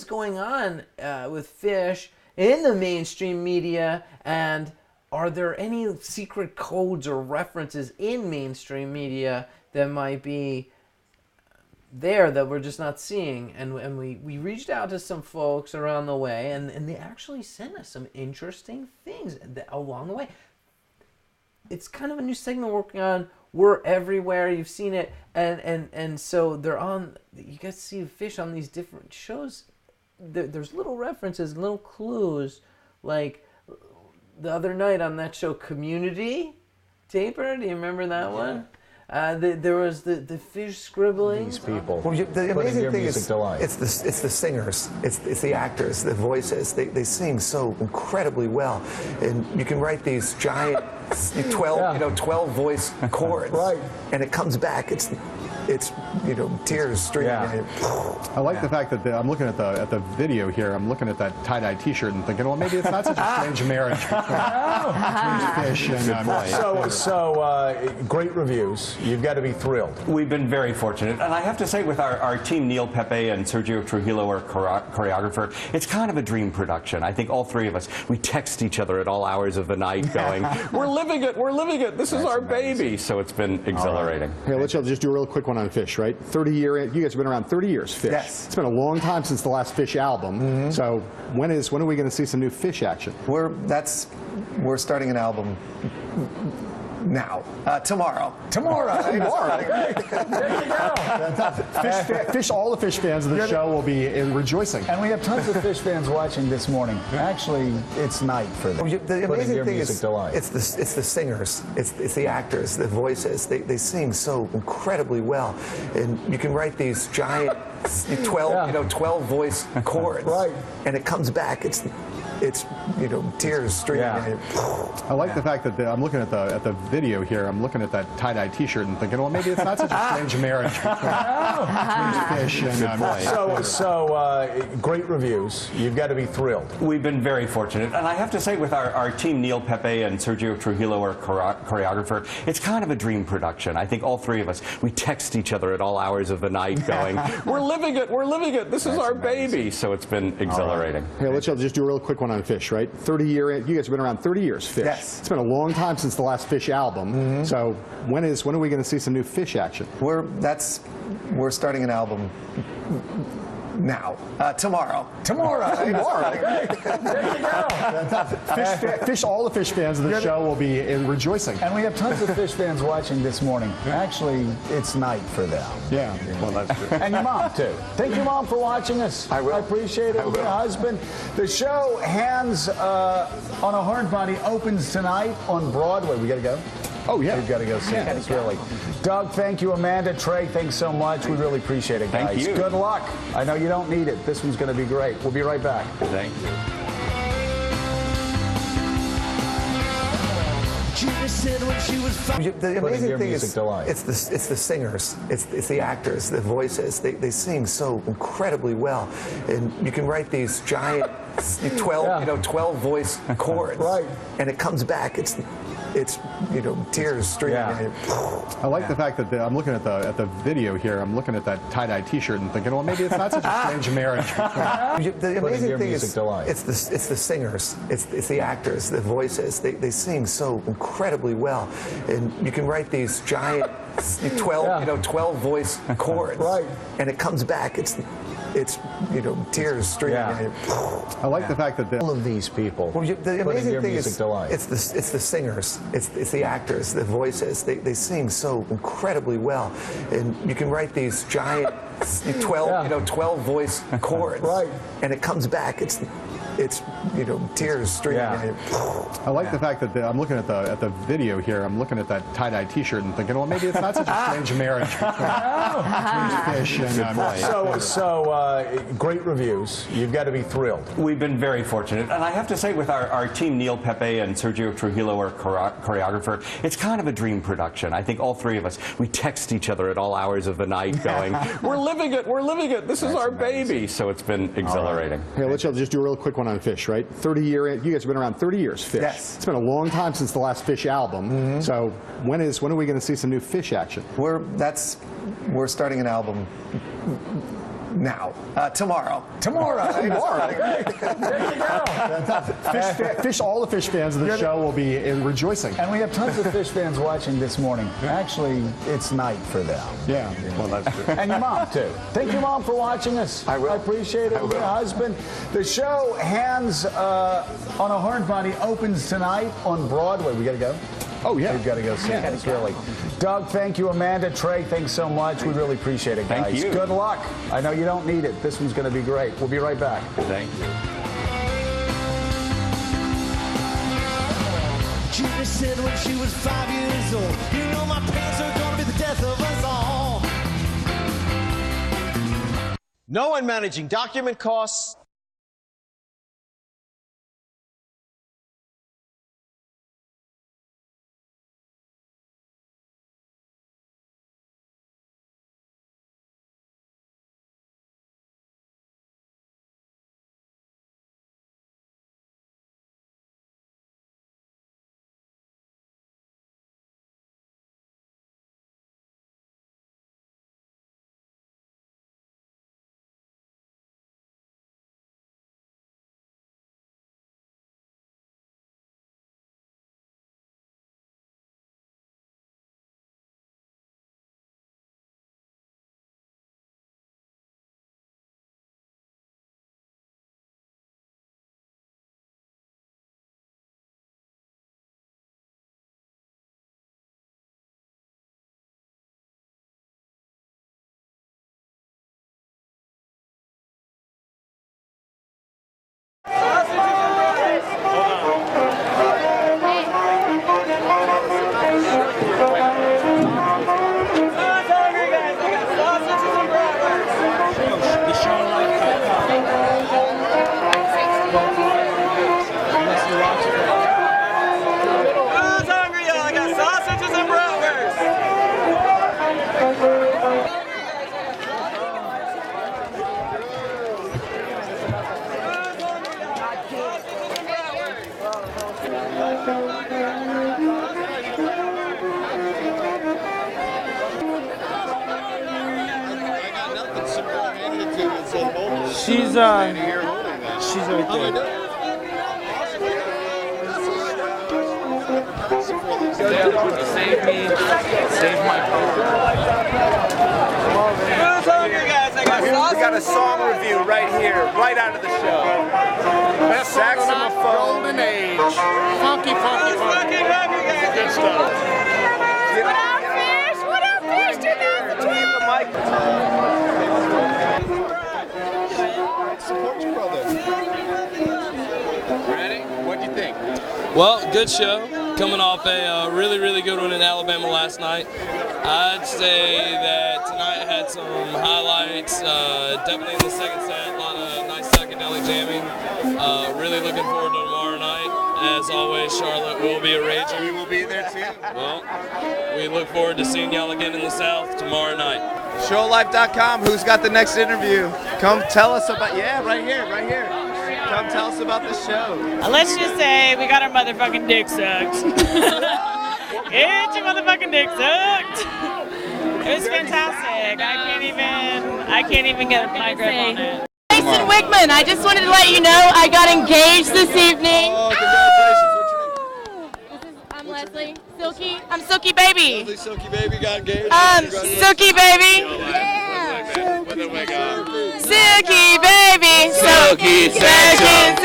going on with Fish in the mainstream media, and are there any secret codes or references in mainstream media that might be there that we're just not seeing? And we reached out to some folks around the way, and they actually sent us some interesting things along the way. It's kind of a new segment we're working on. We're everywhere. You've seen it, and so they're on. You guys see Fish on these different shows. There's little references, little clues, like the other night on that show, Community. Taper, do you remember that one? There was the Fish scribbling. These people. Well, the amazing thing is, it's it's the singers, it's the actors, the voices. They sing so incredibly well, and you can write these giant 12 voice chords, right? And it comes back. It's tears streaming. Yeah. I like the fact that I'm looking at the video here. I'm looking at that tie-dye T-shirt and thinking, well, maybe it's not such a strange marriage between Fish and So great reviews. You've got to be thrilled. We've been very fortunate, and I have to say, with our team, Neil Pepe and Sergio Trujillo, our choreographer, it's kind of a dream production. I think all three of us, we text each other at all hours of the night, going, "We're living it, we're living it. This is our baby." So it's been exhilarating. Here, let's just do a real quick one on Fish, right? 30-year. You guys have been around 30 years, Fish. Yes. It's been a long time since the last Fish album. Mm-hmm. So when are we going to see some new Fish action? We're starting an album now. Tomorrow. Tomorrow. There you go. All the Fish fans of the show will be rejoicing. And we have tons of Fish fans watching this morning. Actually, it's night for them. The amazing thing is, delight. it's the singers, it's the actors, the voices. They sing so incredibly well, and you can write these giant 12 voice chords, right? And it comes back. It's tears streaming. Yeah. I like the fact that I'm looking at the video here. I'm looking at that tie-dye T-shirt and thinking, well, maybe it's not such a strange marriage between Fish and So great reviews. You've got to be thrilled. We've been very fortunate, and I have to say, with our team, Neil Pepe and Sergio Trujillo, our choreographer, it's kind of a dream production. I think all three of us, we text each other at all hours of the night, going, "We're living it, we're living it. This is our baby." So it's been exhilarating. Here, let's just do a real quick one on Fish, right? 30-year. You guys have been around 30 years, Fish. Yes. It's been a long time since the last Fish album. Mm-hmm. So when are we going to see some new Fish action? We're starting an album now. Tomorrow. There you go. Fish. All the Fish fans of the show will be rejoicing. And we have tons of Fish fans watching this morning. Actually, it's night for them. Yeah. Well, that's true. And your mom, too. Thank you, Mom, for watching us. I will. I appreciate it. Your husband. The show, Hands on a Horned Body, opens tonight on Broadway. We got to go? Oh, yeah. We've got to go see it. Really. Doug, thank you. Amanda, Trey, thanks so much. We really appreciate it, guys. Thank you. Good luck. I know you don't need it. This one's going to be great. We'll be right back. Thank you. The amazing thing is, delight. it's the singers, it's the actors, the voices. They sing so incredibly well, and you can write these giant 12 voice chords, right? And it comes back. It's tears streaming. I like the fact that I'm looking at the video here. I'm looking at that tie-dye T-shirt and thinking, well, maybe it's not such a strange marriage. The amazing thing is, delight. it's the singers, it's the actors, the voices. They sing so incredibly well, and you can write these giant 12 voice chords, right? And it comes back. It's tears streaming. I like the fact that all of these people. The amazing thing is, delight. it's the singers, it's the actors, the voices. They sing so incredibly well, and you can write these giant 12 voice chords, right? And it comes back. it's tears streaming. Yeah. I like the fact that I'm looking at the video here. I'm looking at that tie-dye T-shirt and thinking, well, maybe it's not such a strange marriage between fish and. So great reviews. You've got to be thrilled. We've been very fortunate. And I have to say, with our team, Neil Pepe and Sergio Trujillo, our choreographer, it's kind of a dream production. I think all three of us, we text each other at all hours of the night going, we're living it, this is our baby. So it's been exhilarating. Hey, let's just do a real quick one on Fish, right? 30-year, you guys have been around 30 years, Fish. Yes. It's been a long time since the last Fish album. So when are we going to see some new Fish action? We're starting an album now. Tomorrow. Tomorrow. There you go. All the Fish fans of the show will be rejoicing. And we have tons of Fish fans watching this morning. Actually, it's night for them. Yeah. Well, that's true. And your mom, too. Thank you, Mom, for watching us. I will. I appreciate it. Your husband. The show, Hands on a Horned Body, opens tonight on Broadway. We got to go? Oh, yeah. We've got to go see it, really. Doug, thank you. Amanda, Trey, thanks so much. We really appreciate it, guys. Thank you. Good luck. I know you don't need it. This one's going to be great. We'll be right back. Thank you. Judy said when she was 5 years old, you know my pants are gonna be the death of us all. No one managing document costs. She's right there. Save me. Save my Who's hungry, guys? I got sausage. We got a song review right here, right out of the show. Best saxophone. Golden Age. Funky. Who's fucking hungry, guys? Good stuff. What up, Fish? What up, Fish? 2012. Support your brother. Ready? What do you think? Well, good show. Coming off a really good one in Alabama last night. I'd say that tonight had some highlights. Definitely in the second set, a lot of nice psychedelic jamming. Really looking forward to tomorrow night. As always, Charlotte will be a raging. We will be there too. Well, we look forward to seeing y'all again in the South tomorrow night. Showlife.com. Who's got the next interview? Come tell us about. Yeah, right here. Come tell us about the show. Let's just say we got our motherfucking dick sucked. Get your motherfucking dick sucked. It was fantastic. I can't even get my grip on it. Jason Wickman, I just wanted to let you know I got engaged this evening. Oh, congratulations. What's your name? I'm Leslie. Silky. I'm Silky Baby. Leslie Silky Baby got engaged. Silky Baby. Yeah. Silky Baby. Silky Sessions.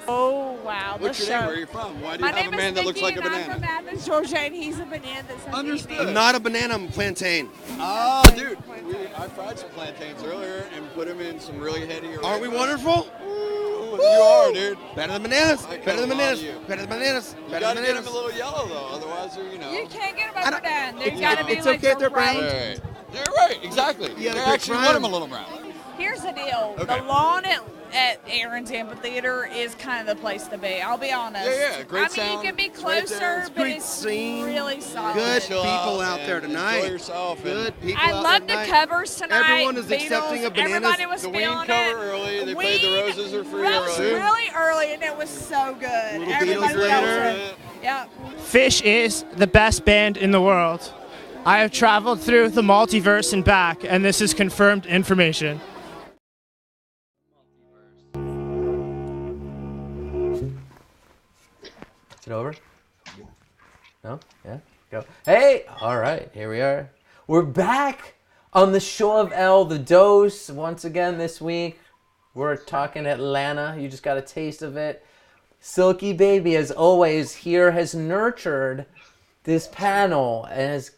Oh, wow. What's your name? Where are you from? Why do you have a man that looks like a banana? I'm from Athens, Georgia, and he's a banana. Understood. Not a banana, I'm plantain. Oh, dude. I fried some plantains earlier and put them in some really heady. Aren't we wonderful? Ooh, You are, dude. Better than bananas. I Better than come bananas. on you. Better than bananas. You Better gotta than get bananas. them a little yellow though, otherwise they're, you know. You can't get them overdone. There's got to be It's like okay if they're the brown. right. You're right, exactly. You gotta They pick actually brown. want them a little brown. Here's the deal. Okay. The lawn at Aaron's Amphitheater is kind of the place to be. I'll be honest. Yeah, great I mean, sound. you can be It's right there. closer, It's but great it's scene. really solid. Good Chill people out and there tonight. Enjoy yourself. Good people I out love there the tonight. covers tonight. Everyone is Beatles, accepting of bananas. Everybody was The feeling Ween cover it. early. They played the Ween Roses are free rose early. really early, and it was so good. Little Everybody Beatles was later. it. Yep. Fish is the best band in the world. I have traveled through the multiverse and back, and this is confirmed information. Is it over? No? Yeah? Go. Hey! All right, here we are. We're back on the show of El, the Dose, once again this week. We're talking Atlanta. You just got a taste of it. Silky Baby, as always, here has nurtured this panel and has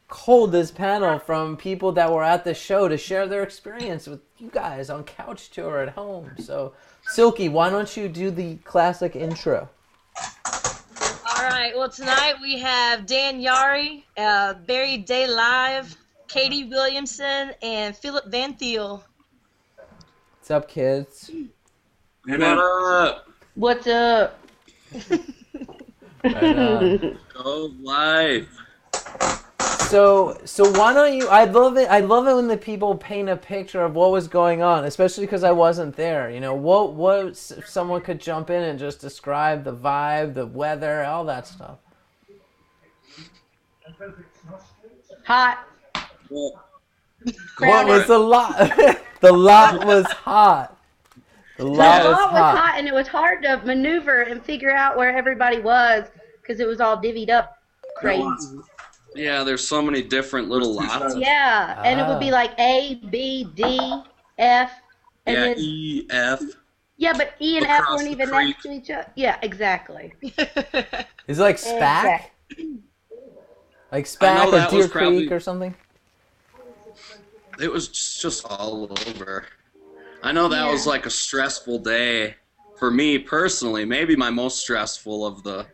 culled this panel from people that were at the show to share their experience with you guys on Couch Tour at home. So, Silky, why don't you do the classic intro? All right. Well, tonight we have Dan Yari, Barry Day Live, Katie Williamson, and Philip Van Thiel. What's up, kids? What up? What's up? Go live. So why don't you? I love it when the people paint a picture of what was going on, especially because I wasn't there. You know, what if someone could jump in and just describe the vibe, the weather, all that stuff. Hot. What was the lot? The lot was hot. The lot was hot. and it was hard to maneuver and figure out where everybody was because it was all divvied up crazy. Yeah, there's so many different little lots. Yeah, and it would be like A, B, D, F, and Yeah, then E, F. yeah, but E and F across weren't the even creek. next to each other. Yeah, exactly. Is it like SPAC? Like I SPAC know or that Deer was Creek probably- or something? It was just all over. I know that was like a stressful day for me personally, maybe my most stressful of the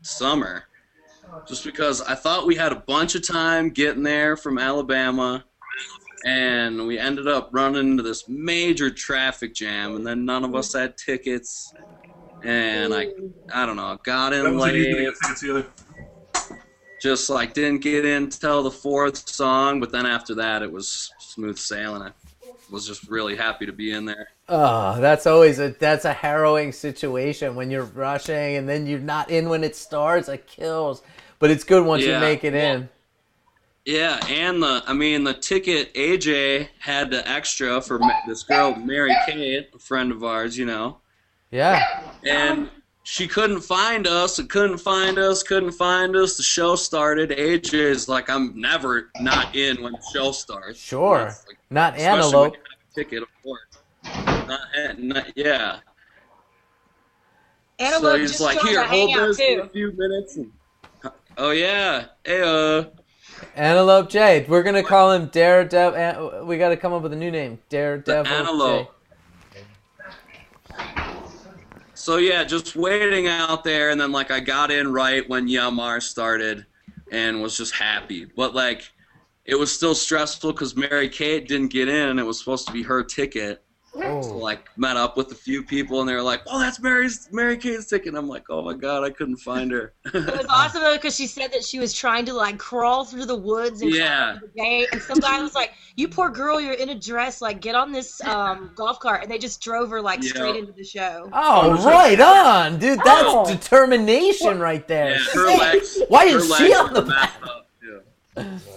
summer. Just because I thought we had a bunch of time getting there from Alabama, and we ended up running into this major traffic jam, and then none of us had tickets, and I don't know, got in late. Just like didn't get in till the fourth song, but then after that it was smooth sailing. I was just really happy to be in there. Oh, that's always that's a harrowing situation when you're rushing and then you're not in when it starts. It kills, but it's good once you Yeah, make it in. Yeah, and the ticket AJ had the extra for this girl Mary Kate, a friend of ours, you know. Yeah. And she couldn't find us. The show started. AJ's like, I'm never not in when the show starts. Sure. Like, Not especially when Antelope. you have a ticket, of course. Yeah. Antelope So he's just like, joined here, our hold hangout, this too. for a few minutes. Oh yeah, hey Antelope J. We're gonna call him Daredevil. We got to come up with a new name. Daredevil J. Antelope. So yeah, just waiting out there, and then like I got in right when Yamar started, and was just happy. But like, it was still stressful because Mary Kate didn't get in, and it was supposed to be her ticket. So like met up with a few people, and they were like, "Oh, that's Mary Kate's ticket." And I'm like, "Oh my god, I couldn't find her." It was awesome though because she said that she was trying to like crawl through the woods and Yeah. climb the gate, and some guy was like, "You poor girl, you're in a dress. Like, get on this golf cart," and they just drove her like straight into the show. Oh, right on, dude. That's determination right there. Yeah, her legs. Why her is legs she on were the messed up, too.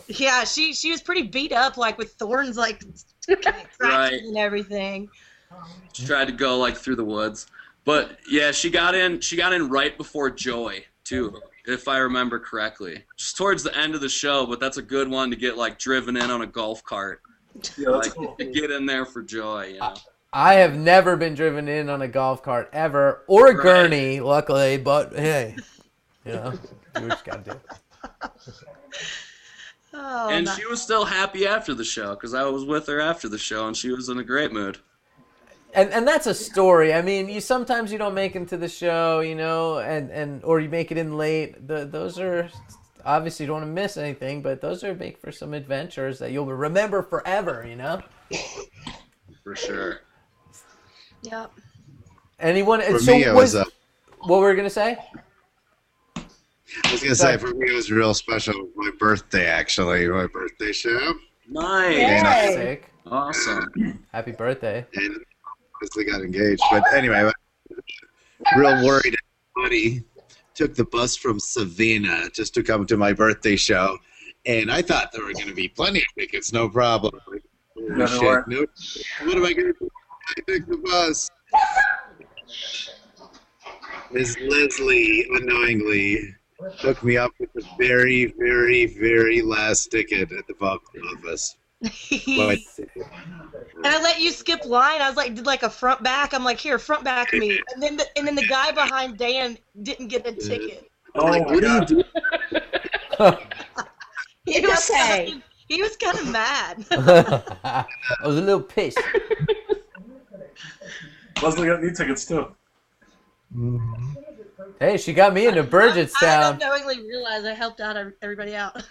Yeah, she was pretty beat up, like with thorns, like cracking Right. and everything. She tried to go like through the woods, but yeah, she got in right before Joy too, if I remember correctly. Just towards the end of the show, but that's a good one to get like driven in on a golf cart. Yeah, that's like, cool. Get in there for Joy, you know. I have never been driven in on a golf cart ever, or a gurney, luckily. But hey, you know, do what you gotta do. Oh, And nice. she was still happy after the show because I was with her after the show, and she was in a great mood. And that's a story. I mean, you sometimes you don't make it to the show, you know, and or you make it in late. Those are obviously you don't want to miss anything, but those are make for some adventures that you'll remember forever, you know. For sure. Yep. Anyone? For so me, it was what were we gonna say? I was gonna say for me it was real special. My birthday, actually, my birthday show. Nice. And I Sick. Awesome. Happy birthday. and obviously got engaged. But anyway, real worried. Buddy took the bus from Savannah just to come to my birthday show, and I thought there were going to be plenty of tickets, no problem. Like, holy Doesn't shit, work. no, what am I going to do? I took the bus. Ms. Leslie unknowingly hooked me up with the very, very, very last ticket at the box office. But And I let you skip line. I was like, did like a front back. I'm like, here, front back me. And then the guy behind Dan didn't get a ticket. I'm like, what are you doing? He was kind of mad. I was a little pissed. Leslie got me tickets too. Hey, she got me into I Burgettstown. unknowingly realized I helped out everybody out.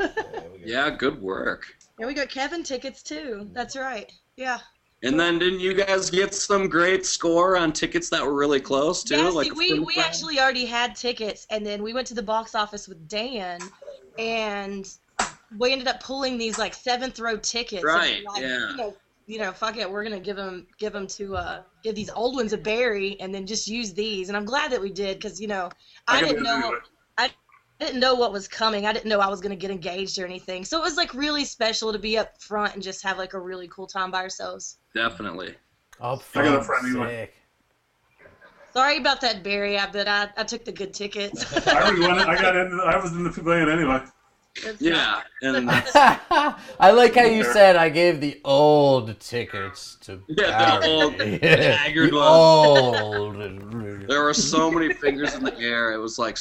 Yeah, good work. And we got Kevin tickets too. That's right. Yeah. And then didn't you guys get some great score on tickets that were really close too? Yeah, like see, we actually already had tickets, and then we went to the box office with Dan, and we ended up pulling these like 7th row tickets. Right, And, like, yeah. You know, fuck it, we're gonna give these old ones a Barry, and then just use these. And I'm glad that we did, because you know, I didn't know what was coming. I didn't know I was gonna get engaged or anything. So it was like really special to be up front and just have like a really cool time by ourselves. Definitely. Up I got a front, friend anyway. sick. Sorry about that, Barry. But I took the good tickets. I already won it. I was in the pavilion anyway. Yeah, and I like how you said I gave the old tickets to yeah, the Barry. old haggard The ones. old. There were so many fingers in the air. It was like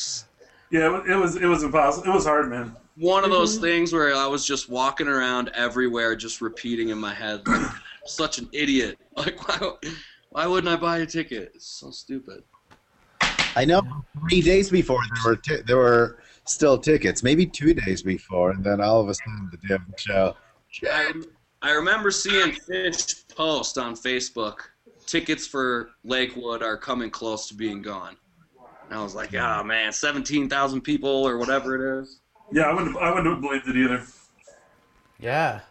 Yeah, it was impossible. It was hard, man. one of those things where I was just walking around everywhere, just repeating in my head, like, such an idiot. Like, why wouldn't I buy a ticket? It's so stupid. I know 3 days before there were still tickets, maybe 2 days before, and then all of a sudden the day of the show. I remember seeing Fish post on Facebook, tickets for Lakewood are coming close to being gone. And I was like, oh man, 17,000 people or whatever it is. Yeah, I wouldn't have believed it either. Yeah,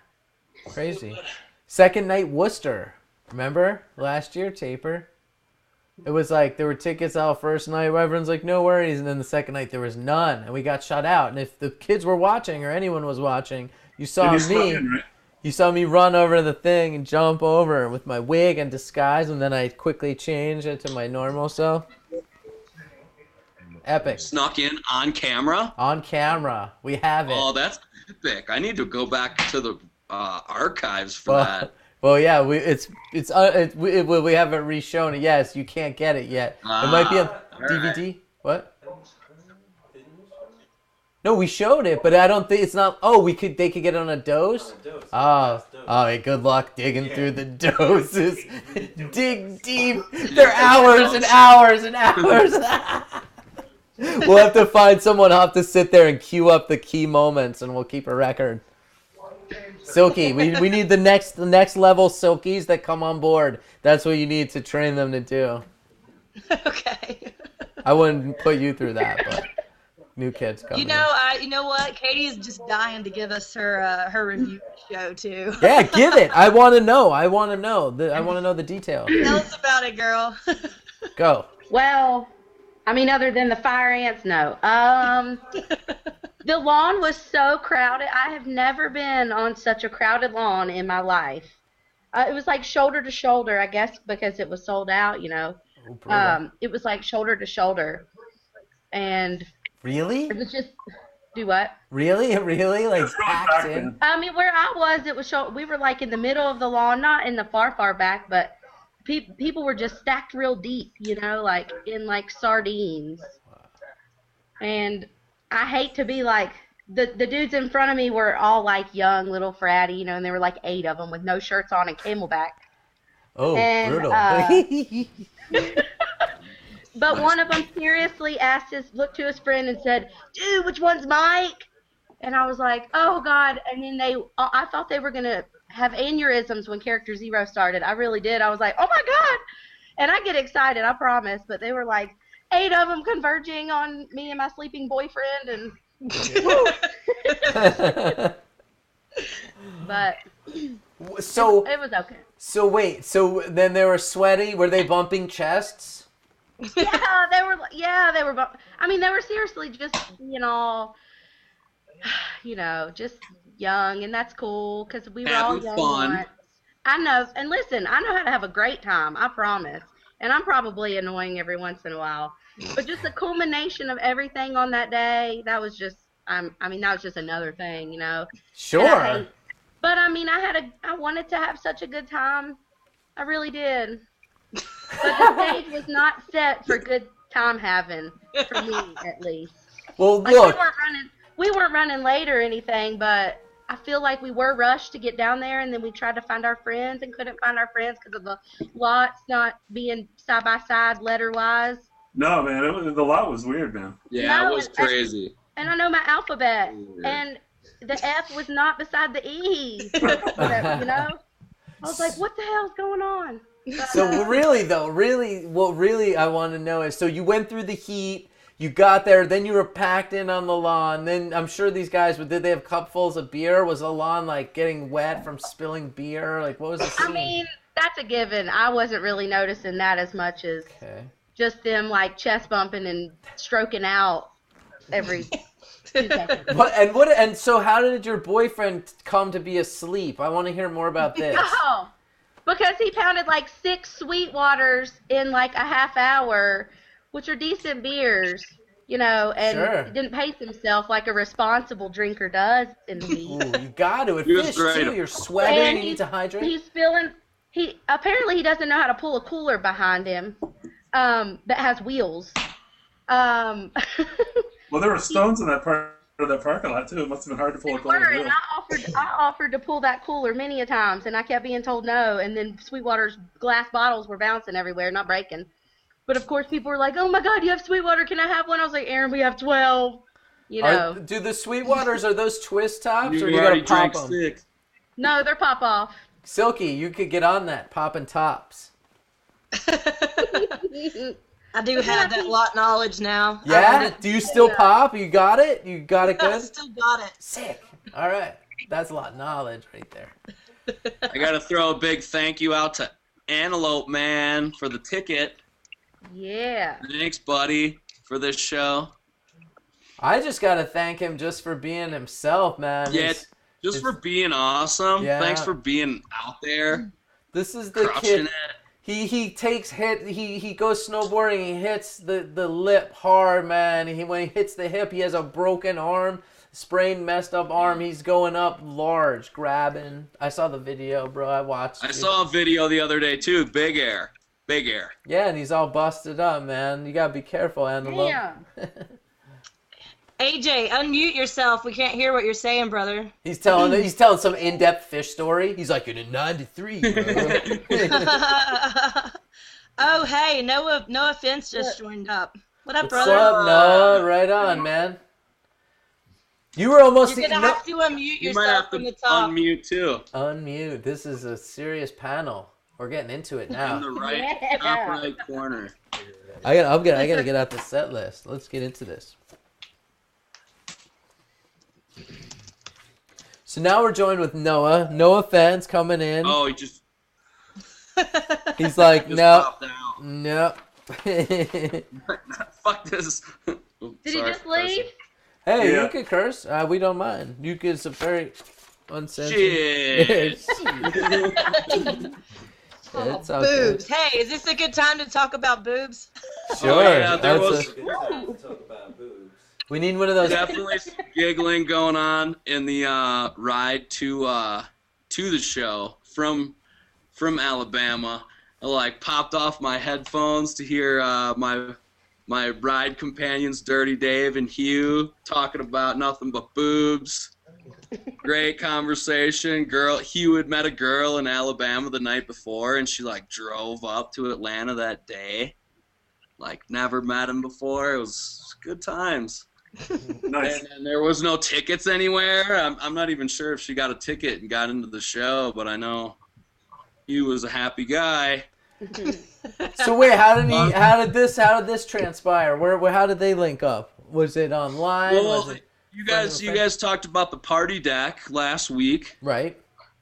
crazy. Second night Worcester. Remember last year, Taper? It was like there were tickets out first night. Everyone's like, no worries. And then the second night there was none, and we got shut out. And if the kids were watching or anyone was watching, you saw me. You saw me run over the thing and jump over with my wig and disguise, and then I quickly changed it to my normal self. Epic. Snuck in on camera? On camera. We have it. Oh, that's epic. I need to go back to the archives for that. Well, yeah, we haven't re-shown it. Yes, you can't get it yet. It might be on DVD. Right. What? No, we showed it, but I don't think it's not. Oh, they could get it on a dose. Oh, hey, good luck digging through the doses. Dig deep. They're hours and hours and hours. We'll have to find someone who'll have to sit there and queue up the key moments, and we'll keep a record. Silky, we need the next level Silkies that come on board. That's what you need to train them to do. Okay. I wouldn't put you through that, but new kids coming. You know what? Katie is just dying to give us her review show too. Yeah, give it. I want to know. I want to know the details. Tell us about it, girl. Go. Well, I mean, other than the fire ants, no. The lawn was so crowded. I have never been on such a crowded lawn in my life. It was like shoulder to shoulder, I guess, because it was sold out, you know. It was like shoulder to shoulder. And really? It was just, do what? Really? Like packed in? I mean, where I was, it was we were like in the middle of the lawn, not in the far back, but people were just stacked real deep, you know, like in like sardines. And I hate to be like, the dudes in front of me were all like young, little fratty, you know, and there were like 8 of them with no shirts on and Camelback. Oh, And, brutal. But one of them seriously looked to his friend and said, "Dude, which one's Mike?" And I was like, "Oh God!" And then I thought they were gonna have aneurysms when Character Zero started. I really did. I was like, "Oh my God!" And I get excited, I promise. But they were like 8 of them converging on me and my sleeping boyfriend, and but So it was okay. So wait, so then they were sweaty? Were they bumping chests? Yeah, they were. Yeah, they were. I mean, they were seriously just, just young, and that's cool because we were all Having young fun. once. I know, and listen, I know how to have a great time. I promise. And I'm probably annoying every once in a while, but just the culmination of everything on that day, that was just. that was just another thing, Sure. But I mean, I wanted to have such a good time. I really did. But the stage was not set for good time having, for me at least. Well, Like, look. we weren't running late or anything, but I feel like we were rushed to get down there, and then we tried to find our friends and couldn't find our friends because of the lots not being side by side letter wise. No, man, the lot was weird, man. Yeah, it was crazy. And I know my alphabet, and the F was not beside the E. I was like, what the hell's going on? So what really I want to know is, so you went through the heat, you got there, then you were packed in on the lawn, then I'm sure these guys, did they have cupfuls of beer? Was the lawn like getting wet from spilling beer? Like, what was the scene? I mean, that's a given. I wasn't really noticing that as much as just them like chest bumping and stroking out every 2 seconds. And so how did your boyfriend come to be asleep? I want to hear more about this. Oh, because he pounded like 6 Sweetwaters in like a half hour, which are decent beers, and Sure. he didn't pace himself like a responsible drinker does in the heat. Ooh, you got to. It He was fish great. too. You're sweating. And You need to hydrate. He's apparently he doesn't know how to pull a cooler behind him that has wheels. Well, there were stones in that part of that parking lot too. It must have been hard to pull a cooler. And I offered to pull that cooler many a times, and I kept being told no. And then Sweetwater's glass bottles were bouncing everywhere, not breaking. But of course, people were like, "Oh my God, you have Sweetwater? Can I have one?" I was like, "Aaron, we have 12." Do the Sweetwaters, are those twist tops, or You you already gotta pop drank them? 6. No, they're pop off. Silky, you could get on that, popping tops. I do have that lot knowledge now. Yeah? Do you still pop? You got it? You got it I good? still got it. Sick. All right. That's a lot of knowledge right there. I gotta throw a big thank you out to Antelope Man for the ticket. Yeah. Thanks, buddy, for this show. I just got to thank him just for being himself, man. Yeah, just for being awesome. Yeah. Thanks for being out there. This is the crushing kid. He takes he goes snowboarding, he hits the lip hard, man. When he hits the hip, he has a broken arm, sprained, messed up arm. He's going up large, grabbing. I saw the video, bro. I watched. I saw a video the other day too. Big air. Yeah, and he's all busted up, man. You gotta be careful, Antelope. Damn. AJ, unmute yourself. We can't hear what you're saying, brother. He's telling some in-depth fish story. He's like, in a 93. Oh, hey, Noah Fence just joined up. What up, What's brother? up, Noah? Right on, man. You were almost. You're gonna have to unmute You might yourself have to from the top. unmute too. Unmute. This is a serious panel. We're getting into it now. In the top right corner. I gotta get out the set list. Let's get into this. So now we're joined with Noah. Noah Fence coming in. Oh, he just. He's like, just no, popped out. no. Fuck this. Did he just leave? Hey, Yeah. you can curse. We don't mind. You can. It's a very uncensored. Shit. It's all good. Boobs. Hey, is this a good time to talk about boobs? Sure. Oh, yeah, there That's was we need one of those. definitely some giggling going on in the ride to the show from Alabama. I like popped off my headphones to hear my ride companions, Dirty Dave and Hugh, talking about nothing but boobs. Great conversation. Hugh had met a girl in Alabama the night before, and she like drove up to Atlanta that day. Like never met him before. It was good times. Nice. And there was no tickets anywhere. I'm not even sure if she got a ticket and got into the show, but I know Hugh was a happy guy. So wait, how did this transpire? How did they link up? Was it online? Well, was it you guys talked about the party deck last week, right?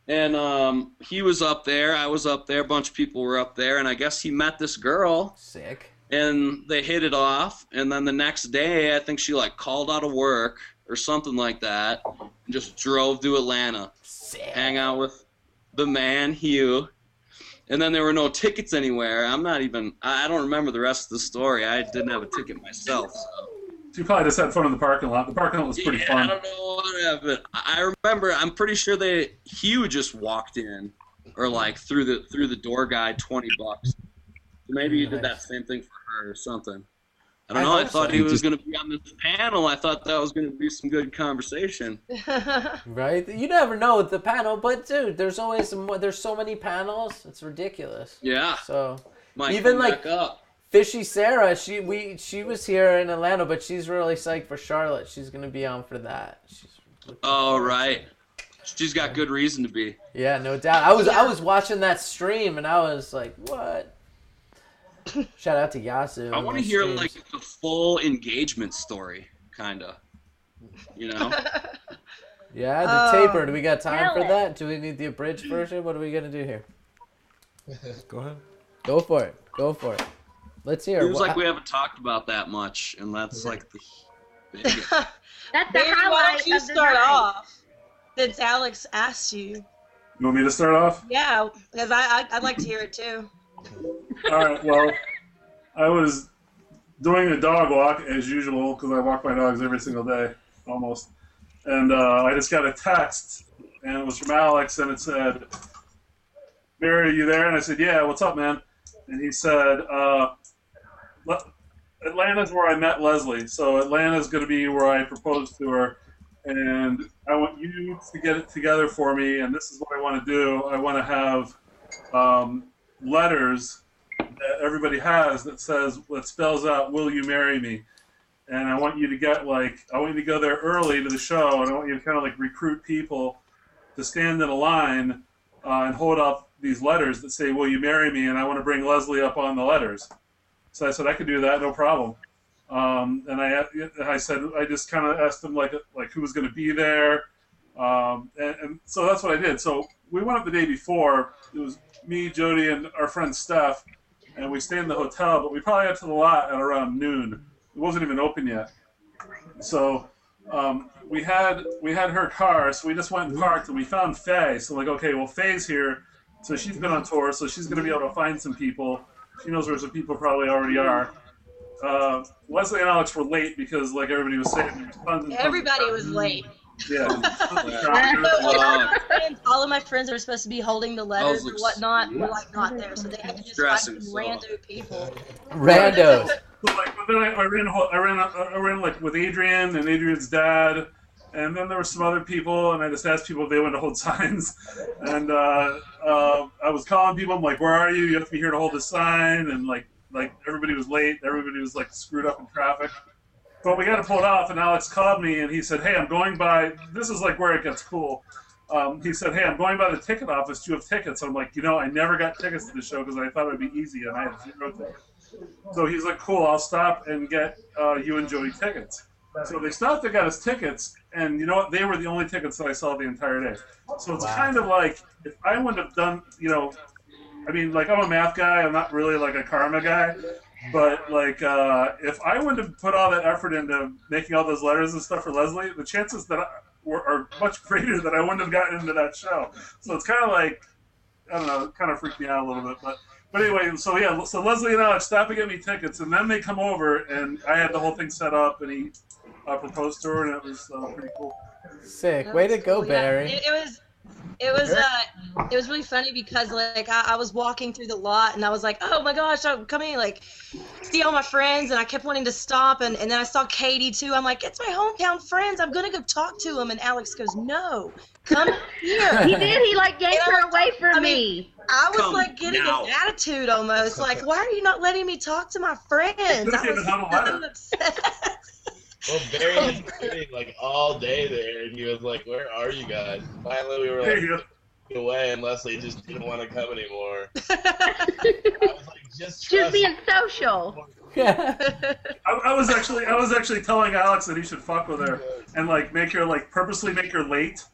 And he was up there, I was up there, a bunch of people were up there, and I guess he met this girl. Sick. And they hit it off, and then the next day, I think she like called out of work or something like that, and just drove to Atlanta, hang out with the man Hugh, and then there were no tickets anywhere. I don't remember the rest of the story. I didn't have a ticket myself. So. You probably just had fun in the parking lot. The parking lot was pretty fun. I don't know what happened. I remember. I'm pretty sure Hugh just walked in, or like through the door guy, $20. So maybe you did that same thing for her or something. I don't know. I thought he was going to be on this panel. I thought that was going to be some good conversation. Right? You never know with the panel, but dude, there's so many panels. It's ridiculous. Yeah. So Might even come like back up. Fishy Sarah, she was here in Atlanta, but she's really psyched for Charlotte. She's going to be on for that. Oh right. She's got good reason to be. Yeah, no doubt. I was watching that stream and I was like, what? Shout out to Yasu. I want to hear like the full engagement story, kind of. You know? Yeah, the taper. Do we got time for that? Do we need the abridged version? What are we going to do here? Go ahead. Go for it. Go for it. Let's hear. Seems like we haven't talked about that much, and that's like the biggest. That's the Baby, why highlight don't you of the start night. off? Since Alex asked you. You want me to start off? Yeah, because I'd like to hear it too. All right. Well, I was doing a dog walk as usual because I walk my dogs every single day, almost. And I just got a text, and it was from Alex, and it said, "Mary, are you there?" And I said, "Yeah. What's up, man?" And he said, "Atlanta's where I met Leslie, so Atlanta's going to be where I proposed to her, and I want you to get it together for me. And this is what I want to do. I want to have letters that everybody has that spells out, 'Will you marry me?' And I want you to go there early to the show, and I want you to kind of like recruit people to stand in a line and hold up these letters that say, 'Will you marry me?' And I want to bring Leslie up on the letters." So I said, "I could do that, no problem." And I said, I just kind of asked him like who was going to be there. And so that's what I did. So we went up the day before. It was me, Jody, and our friend Steph, and we stayed in the hotel, but we probably got to the lot at around noon. It wasn't even open yet. So we had her car, so we just went and parked, and we found Faye. So like, okay, well, Faye's here, so she's been on tour, so she's going to be able to find some people. She knows where some people probably already are. Leslie and Alex were late because, like everybody was saying, there was tons and tons Everybody of was late. Yeah. All of my friends that were supposed to be holding the letters and whatnot were like not there, so they had to just find some rando people. Randos. So, like, but then I ran like with Adrian and Adrian's dad, and then there were some other people, and I just asked people if they wanted to hold signs, and I was calling people. I'm like, "Where are you? You have to be here to hold the sign," and like everybody was late. Everybody was like screwed up in traffic. But we got to pull it off, and Alex called me, and he said, "Hey, I'm going by." This is like where it gets cool. He said, "Hey, I'm going by the ticket office. Do you have tickets?" I'm like, I never got tickets to the show because I thought it would be easy, and I had 0 tickets. So he's like, "Cool, I'll stop and get you and Jody tickets." So they stopped and got us tickets, and you know what? They were the only tickets that I saw the entire day. So it's kind of like, if I wouldn't have done, I mean, like, I'm a math guy. I'm not really like a karma guy. But, like, if I wouldn't have put all that effort into making all those letters and stuff for Leslie, the chances that are much greater that I wouldn't have gotten into that show. So it's kind of like, I don't know, it kind of freaked me out a little bit. But anyway, so Leslie and Alex stopped to get me tickets, and then they come over, and I had the whole thing set up, and he proposed to her, and it was pretty cool. Sick. Way to go, Barry. It was It was really funny because like I was walking through the lot and I was like, oh my gosh, I'm coming like see all my friends, and I kept wanting to stop, and then I saw Katie too. I'm like, it's my hometown friends. I'm gonna go talk to them. And Alex goes, no, come here. He did. He like gave her away from me. I was Come like getting now. an attitude almost. Like, why are you not letting me talk to my friends? I was so upset. Well, Barry was sitting like all day there, and he was like, "Where are you guys?" Finally, we were like, "Get away!" And Leslie just didn't want to come anymore. I was like, "Just being social." I was actually telling Alex that he should fuck with her and like make her like purposely make her late,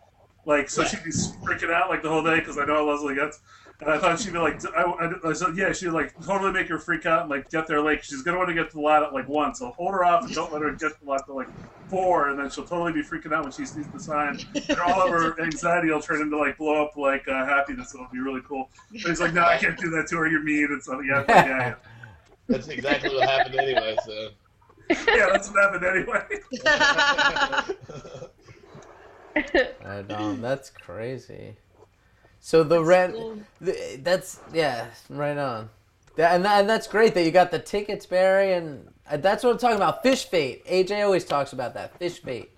like so she'd be freaking out like the whole day because I know how Leslie gets. And I thought she'd be like, I said, yeah, she'd like totally make her freak out and like get there late. She's gonna want to get to the lot at like 1, so hold her off and don't let her get to the lot till like 4, and then she'll totally be freaking out when she sees the sign. And all of her anxiety will turn into like blow up like happiness. It'll be really cool. But he's like, no, I can't do that to her. You're mean and stuff. Yeah. That's exactly what happened anyway. So. Yeah, that's what happened anyway. That's crazy. So the rent, that's, yeah, right on. And that's great that you got the tickets, Barry, and that's what I'm talking about, fish fate. AJ always talks about that, fish fate.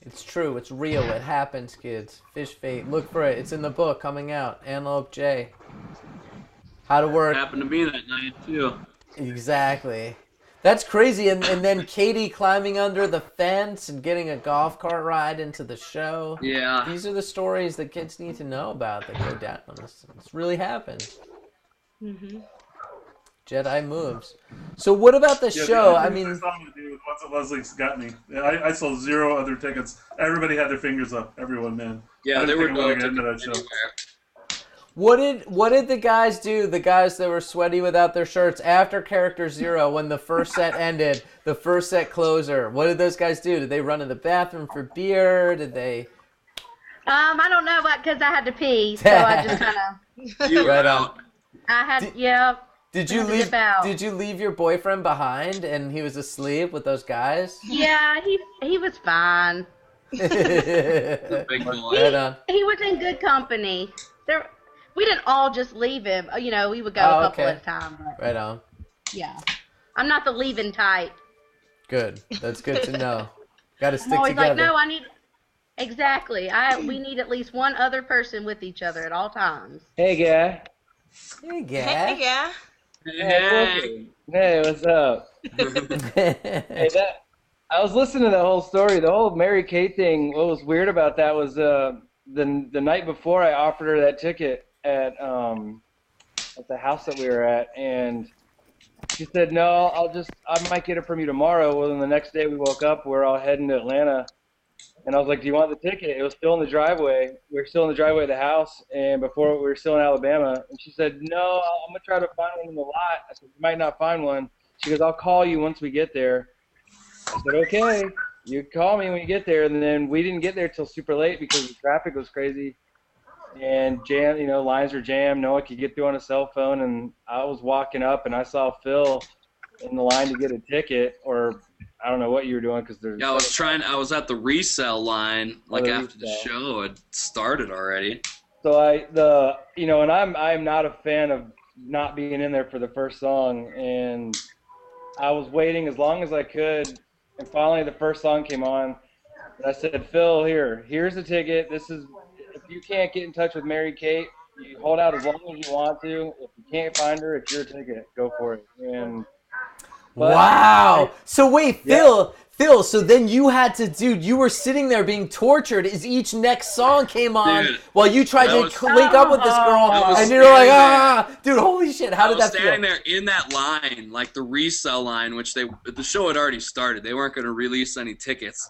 It's true, it's real, it happens, kids. Fish fate, look for it, it's in the book coming out, Antelope J. How to work. It happened to me that night, too. Exactly. That's crazy, and then Katie climbing under the fence and getting a golf cart ride into the show. Yeah. These are the stories that kids need to know about that go down. This really happened. Mm-hmm. Jedi moves. So what about the show? I mean... Once that Leslie's got me. I sold 0 other tickets. Everybody had their fingers up. Everyone, man. Yeah, they were going to get into that show. What did the guys do, the guys that were sweaty without their shirts, after Character Zero, when the first set ended, the first set closer? What did those guys do? Did they run to the bathroom for beer? Did they... I don't know, because I had to pee, so I just kind of... Right on. I had, yeah. Did you leave your boyfriend behind and he was asleep with those guys? Yeah, he was fine. Big boy. Right on. He was in good company. We didn't all just leave him. You know, we would go a couple at a time. But, right on. Yeah. I'm not the leaving type. Good. That's good to know. Got to stick I'm always together. like, no, I need... Exactly. We need at least one other person with each other at all times. Hey, guy. Hey, guy. Hey, yeah. Hey, what's up? Hey, I was listening to that whole story. The whole Mary Kate thing, what was weird about that was the night before I offered her that ticket at the house that we were at, and she said, no, I might get it from you tomorrow. Well, then the next day we woke up, we're all heading to Atlanta, and I was like, do you want the ticket? It was still in the driveway. We were still in the driveway of the house, and before we were still in Alabama, and she said, no, I'm going to try to find one in the lot. I said, you might not find one. She goes, I'll call you once we get there. I said, okay, you call me when you get there. And then we didn't get there till super late because the traffic was crazy. And lines were jammed. No one could get through on a cell phone. And I was walking up, and I saw Phil in the line to get a ticket, or I don't know what you were doing because there's. Yeah, I was at the resale line after the show had started already. So and I'm not a fan of not being in there for the first song, and I was waiting as long as I could, and finally the first song came on, and I said, Phil, here's the ticket. If you can't get in touch with Mary Kate, you hold out as long as you want to. If you can't find her, it's your ticket. Go for it. Wow. So wait, Phil, so then you had to, you were sitting there being tortured as each next song came on while you tried to link up with this girl, and you're like, dude, holy shit, how did that feel? I was standing there in that line, like the resale line, which the show had already started. They weren't going to release any tickets.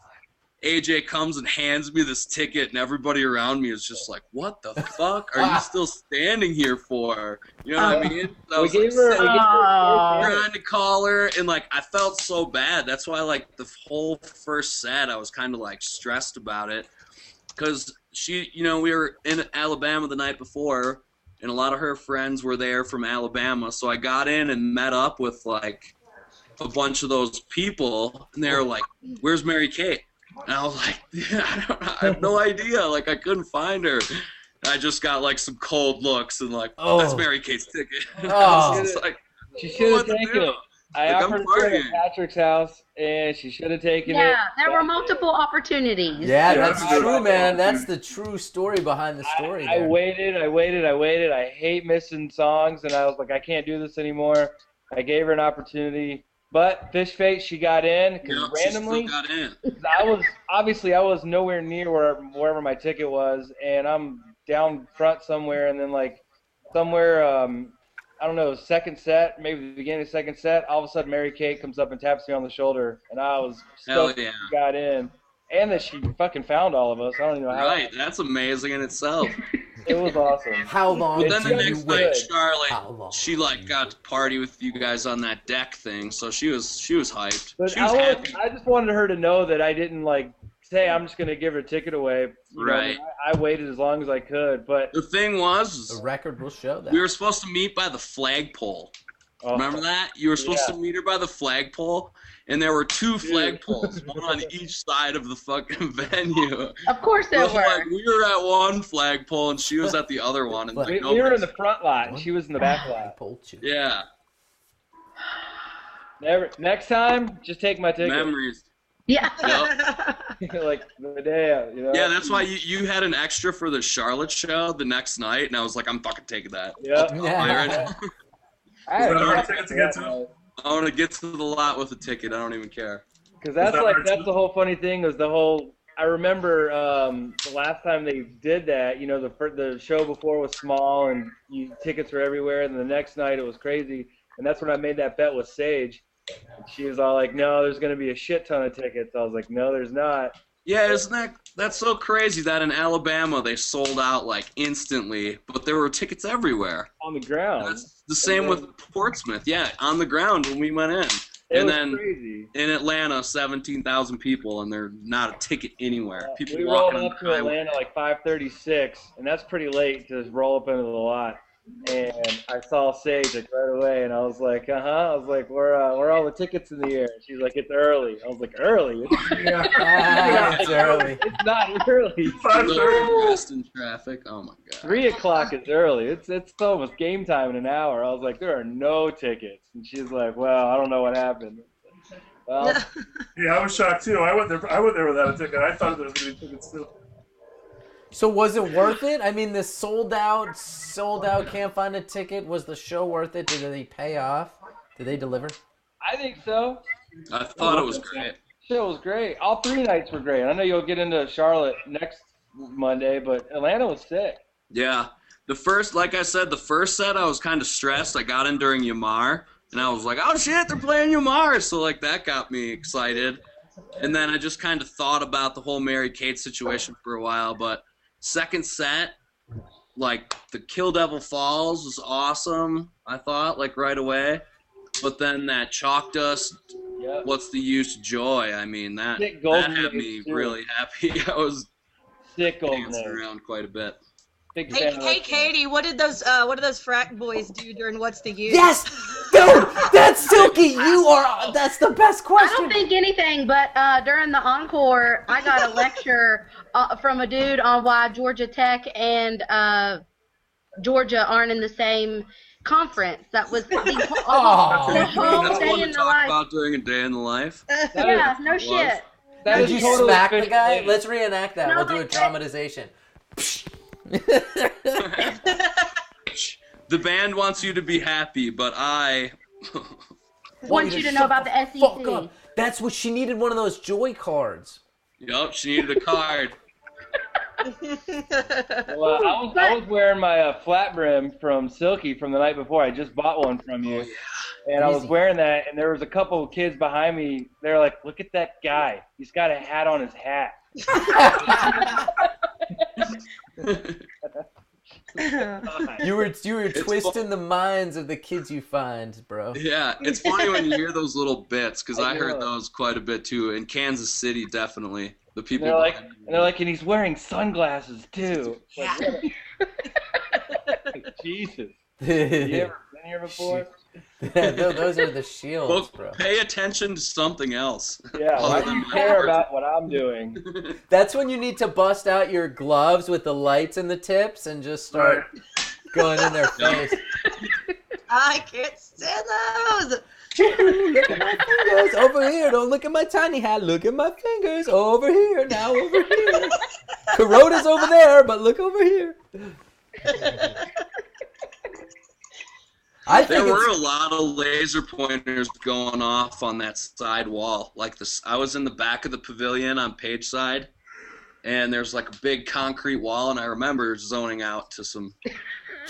AJ comes and hands me this ticket, and everybody around me is just like, what the fuck are you still standing here for? You know what I mean? So I was trying to call her, and I felt so bad. That's why the whole first set I was kind of stressed about it, because we were in Alabama the night before, and a lot of her friends were there from Alabama, so I got in and met up with a bunch of those people, and they were like, where's Mary Kate? And I was like, I have no idea. I couldn't find her. I just got like some cold looks and like, Oh. that's Mary Kate's ticket. Oh. It's like, She should have what to taken do? it. I Like, I'm offered her at partying. Patrick's house, and she should have taken it. Yeah, there were multiple opportunities. Yeah, that's true, man. That's the true story behind the story. I there. waited. I hate missing songs, and I was like, I can't do this anymore. I gave her an opportunity, but Fish Fate, she got in because Yep, randomly, she still got in. I was nowhere near wherever my ticket was, and I'm down front somewhere, and then like somewhere, I don't know, second set, maybe the beginning of the second set, all of a sudden Mary Kate comes up and taps me on the shoulder, and I was Hell stoked yeah. that she got in, and that she fucking found all of us. I don't even know how. Right, that's amazing in itself. It was awesome. How long? But then the It's next good. night, How long? Charlotte, she like got to party with you guys on that deck thing, so she was hyped. But She was happy. I just wanted her to know that I didn't like say I'm just gonna give her a ticket away. You know, Right. I waited as long as I could, but The thing was, The record will show that. we were supposed to meet by the flagpole. Oh. Remember that? You were supposed Yeah. to meet her by the flagpole, and there were two flagpoles, one on each side of the fucking venue. Of course there So, were. like, we were at one flagpole, and she was at the other one. And, like, we nobody- were in the front lot and she was in the back lot. Yeah, Next time, just take my ticket. memories. Yeah. Yep. Like the day, you know. Yeah, that's why you had an extra for the Charlotte show the next night, and I was like, I'm fucking taking that. Yep. I'll buy it right now. I had Is that no our ticket to get to? I want to get to the lot with a ticket. I don't even care. Because that's that like where that's the whole funny thing was the whole. I remember the last time they did that. You know, the show before was small and tickets were everywhere, and the next night it was crazy. And that's when I made that bet with Sage. And she was all like, "No, there's gonna be a shit ton of tickets." I was like, "No, there's not." Yeah, isn't that's so crazy that in Alabama they sold out like instantly, but there were tickets everywhere. On the ground. That's the same with Portsmouth. Yeah, on the ground when we went in. It And was then crazy. in Atlanta, 17,000 people, and there's not a ticket anywhere. People We rolled walking on up the to highway. Atlanta like 5:36, and that's pretty late to just roll up into the lot. And I saw Sage like right away, and I was like, I was like, where are all the tickets in the air? She's like, it's early. I was like, early? It's early. It's not early. Lost in traffic. Oh my god. 3 o'clock is early. It's almost game time in an hour. I was like, there are no tickets. And she's like, well, I don't know what happened. Well, Yeah, I was shocked too. I went there without a ticket. I thought there was gonna be tickets too. So was it worth it? I mean, this sold out, can't find a ticket. Was the show worth it? Did they pay off? Did they deliver? I think so. I thought it was great. Show was great. All 3 nights were great. I know you'll get into Charlotte next Monday, but Atlanta was sick. Yeah. Like I said, the first set I was kind of stressed. I got in during Yamar, and I was like, oh shit, they're playing Yamar. So like that got me excited. And then I just kind of thought about the whole Mary Kate situation for a while. But second set, like the Kill Devil Falls was awesome, I thought, like right away. But then that Chalk Dust, What's the Use Joy? I mean, that had me really happy. I was dancing around quite a bit. Hey, Katie, what did those frat boys do during What's the Use? Yes, dude, that's Silky. That's the best question. I don't think anything, but during the encore, I got a lecture from a dude on why Georgia Tech and Georgia aren't in the same conference. That was the whole That's day what in to the talk life. about during a day in the life. Yeah, no shit. Did you smack the guy? Let's reenact that. No, We'll do a but- dramatization. The band wants you to be happy, but I Want you to know about the SEC. That's what she needed. One of those joy cards. Yup, she needed a card. Well, I was wearing my flat brim from Silky from the night before. I just bought one from you. And I was wearing that, and there was a couple of kids behind me. They're like, look at that guy. He's got a hat on his hat. You were twisting the minds of the kids you find, bro. Yeah, it's funny when you hear those little bits, because I heard know. those quite a bit too. In Kansas City, definitely. The people And they're like, and he's wearing sunglasses too. Like, Jesus. You ever been here before? Those are the shields, bro. Pay attention to something else. Yeah, why do you care about what I'm doing? That's when you need to bust out your gloves with the lights and the tips and just start going in their face. I can't stand those. Look at my fingers over here. Don't look at my tiny hat. Look at my fingers over here. Now over here. Kuroda's over there, but look over here. There were a lot of laser pointers going off on that side wall. Like this, I was in the back of the pavilion on Page side, and there's like a big concrete wall, and I remember zoning out to some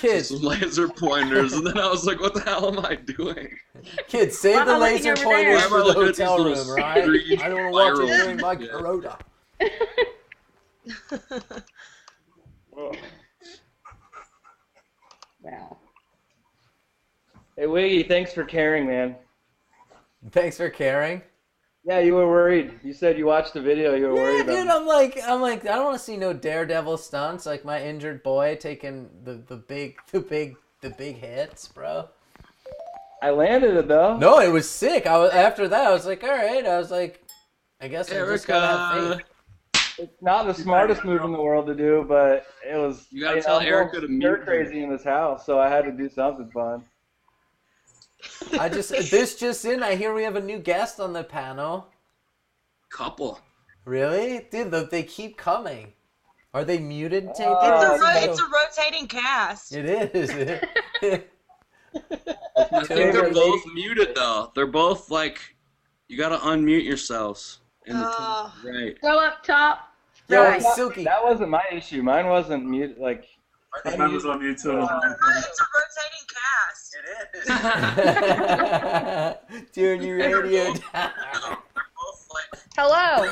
laser pointers, and then I was like, "What the hell am I doing?" Kids, save the laser pointers for the hotel room, right? I don't want to watch it during my Kuroda. Wow. Hey, Wiggy, thanks for caring, man. Thanks for caring. Yeah, you were worried. You said you watched the video. You were worried about Dude, I'm like, I don't want to see no daredevil stunts like my injured boy taking the big hits, bro. I landed it though. No, it was sick. After that, I was like, all right. I was like, I guess I just gotta have faith. It's not the smartest move in the world to do, but it was. You gotta tell Erica to mute You're crazy in this house, so I had to do something fun. This just in, I hear we have a new guest on the panel. Couple. Really? Dude, they keep coming. Are they muted? It's a rotating cast. It is. I think they're both muted though. They're both like, you gotta unmute yourselves. Right. Go up top. Yo, Right. Silky. That wasn't my issue. Mine wasn't mute. Like, Mine was on mute too. It's a rotating cast. It is. Turn your radio down. Hello.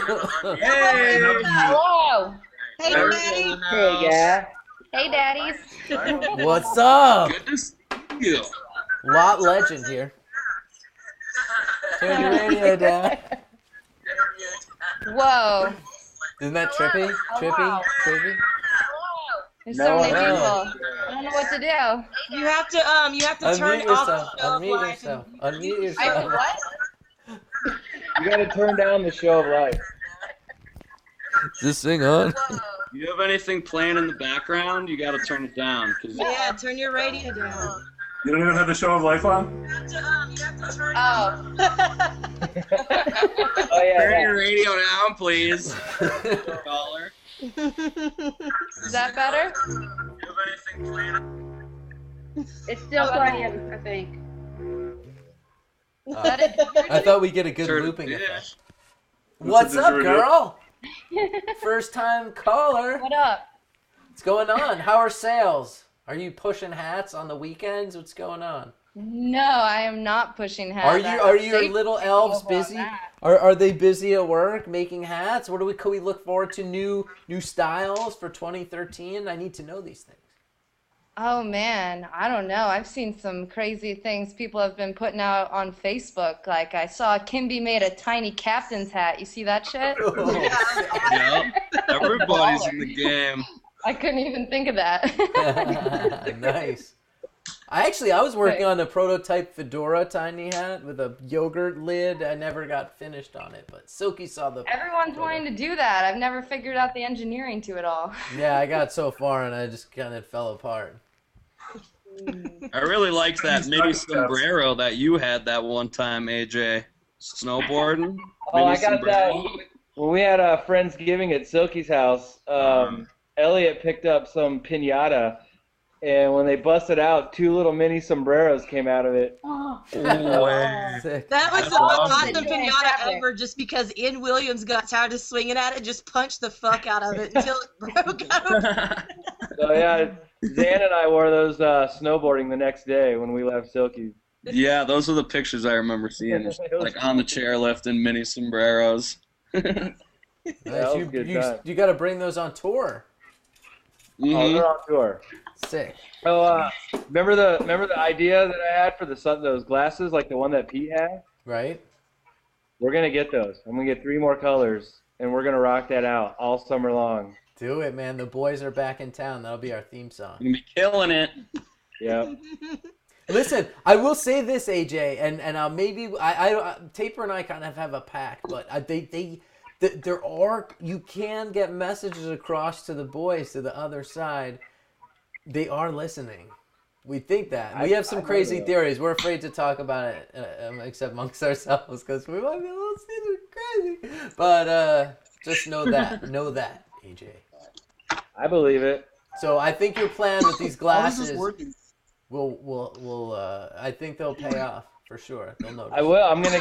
Hey. Hello. Hey, Daddy. Hey, guy. Hey, daddies. What's up? Good to see you. Lot legend here. Turn your radio down. Whoa. Isn't that trippy? wow. Trippy? There's so many people. I don't know what to do. You have to turn Unmute off yourself. the show of Unmute life yourself. and- Unmute I yourself. what? You gotta turn down the show of life. Is this thing on? You have anything playing in the background? You gotta turn it down. Yeah, turn your radio down. You don't even have the show of life on? You have to turn Oh. Oh yeah. Turn your radio down, please. Caller. Is that better? You have anything playing? It's still playing, I think. I thought we'd get a good Turn looping it. effect. What's Did up, you girl? First time caller. What up? What's going on? How are sales? Are you pushing hats on the weekends? What's going on? No, I am not pushing hats. Are your little elves busy? Are they busy at work making hats? Can we look forward to new styles for 2013? I need to know these things. Oh man, I don't know. I've seen some crazy things people have been putting out on Facebook. Like I saw Kimby made a tiny captain's hat. You see that shit? Yep. Everybody's in the game. I couldn't even think of that. Nice. I was working on a prototype fedora tiny hat with a yogurt lid. I never got finished on it, but Silky saw the... Everyone's wanting to do that. I've never figured out the engineering to it all. Yeah, I got so far and I just kind of fell apart. I really liked that mini sombrero that you had that one time, AJ. Snowboarding. Oh, I Mini got that. sombrero. When we had a Friendsgiving at Silky's house, Elliot picked up some piñata, and when they busted out, 2 little mini sombreros came out of it. That was the most awesome pinata ever, just because Ian Williams got tired of swinging at it, just punched the fuck out of it until it broke out. So yeah, Zan and I wore those snowboarding the next day when we left Silky. Yeah, those are the pictures I remember seeing. Like on the chairlift in mini sombreros. Nice. was a good time. You got to bring those on tour. Oh, they're on tour. Sick. So remember the idea that I had for those glasses, like the one that Pete had? Right. We're gonna get those. I'm gonna get 3 more colors, and we're gonna rock that out all summer long. Do it, man. The boys are back in town. That'll be our theme song. You're gonna be killing it. Yeah. Listen, I will say this, AJ, and maybe Taper and I kind of have a pact, but there are, you can get messages across to the boys to the other side. They are listening. We think that. We have some crazy theories. We're afraid to talk about it, except amongst ourselves, because we might be a little crazy. But just know that, AJ. I believe it. So I think your plan with these glasses will I think they'll pay off for sure. They'll notice. I will. I'm gonna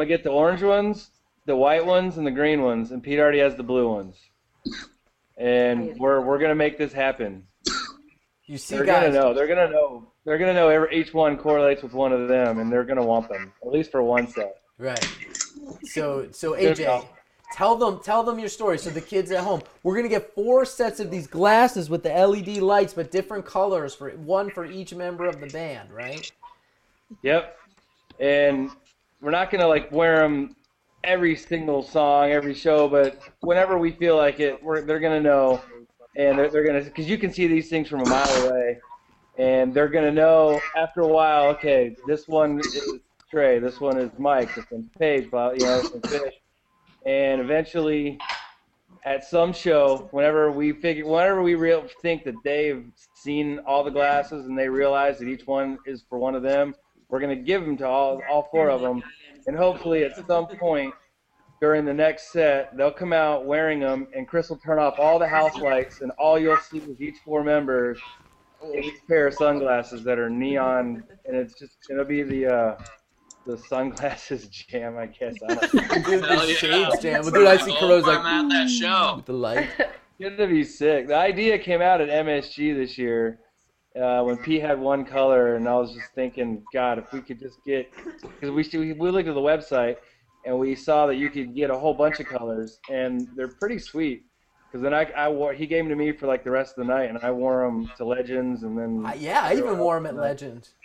get the orange ones, the white ones, and the green ones, and Pete already has the blue ones. And we're gonna make this happen. You see, they're gonna know. They're gonna know. Each one correlates with one of them, and they're gonna want them at least for one set. Right. So AJ, tell them your story. So the kids at home, we're gonna get 4 sets of these glasses with the LED lights, but different colors one for each member of the band, right? Yep. And we're not gonna wear them every single song, every show, but whenever we feel like it, they're gonna know. And they're going to, because you can see these things from a mile away, and they're going to know after a while, okay, this one is Trey, this one is Mike, this one's Paige, this one's Fish. And eventually, at some show, whenever we think that they've seen all the glasses and they realize that each one is for one of them, we're going to give them to all 4 of them. And hopefully at some point, during the next set, they'll come out wearing them, and Chris will turn off all the house lights, and all you'll see is each 4 members in each pair of sunglasses that are neon, and it'll be the sunglasses jam, I guess. I don't know. The shades jam. Well, dude, I see Crow's I'm at that show with the light. It's gonna be sick. The idea came out at MSG this year when Pete had one color, and I was just thinking, God, if we could just get, because we looked at the website. And we saw that you could get a whole bunch of colors, and they're pretty sweet. Because then he gave them to me for the rest of the night, and I wore them to Legends, and then I even wore them at Legends.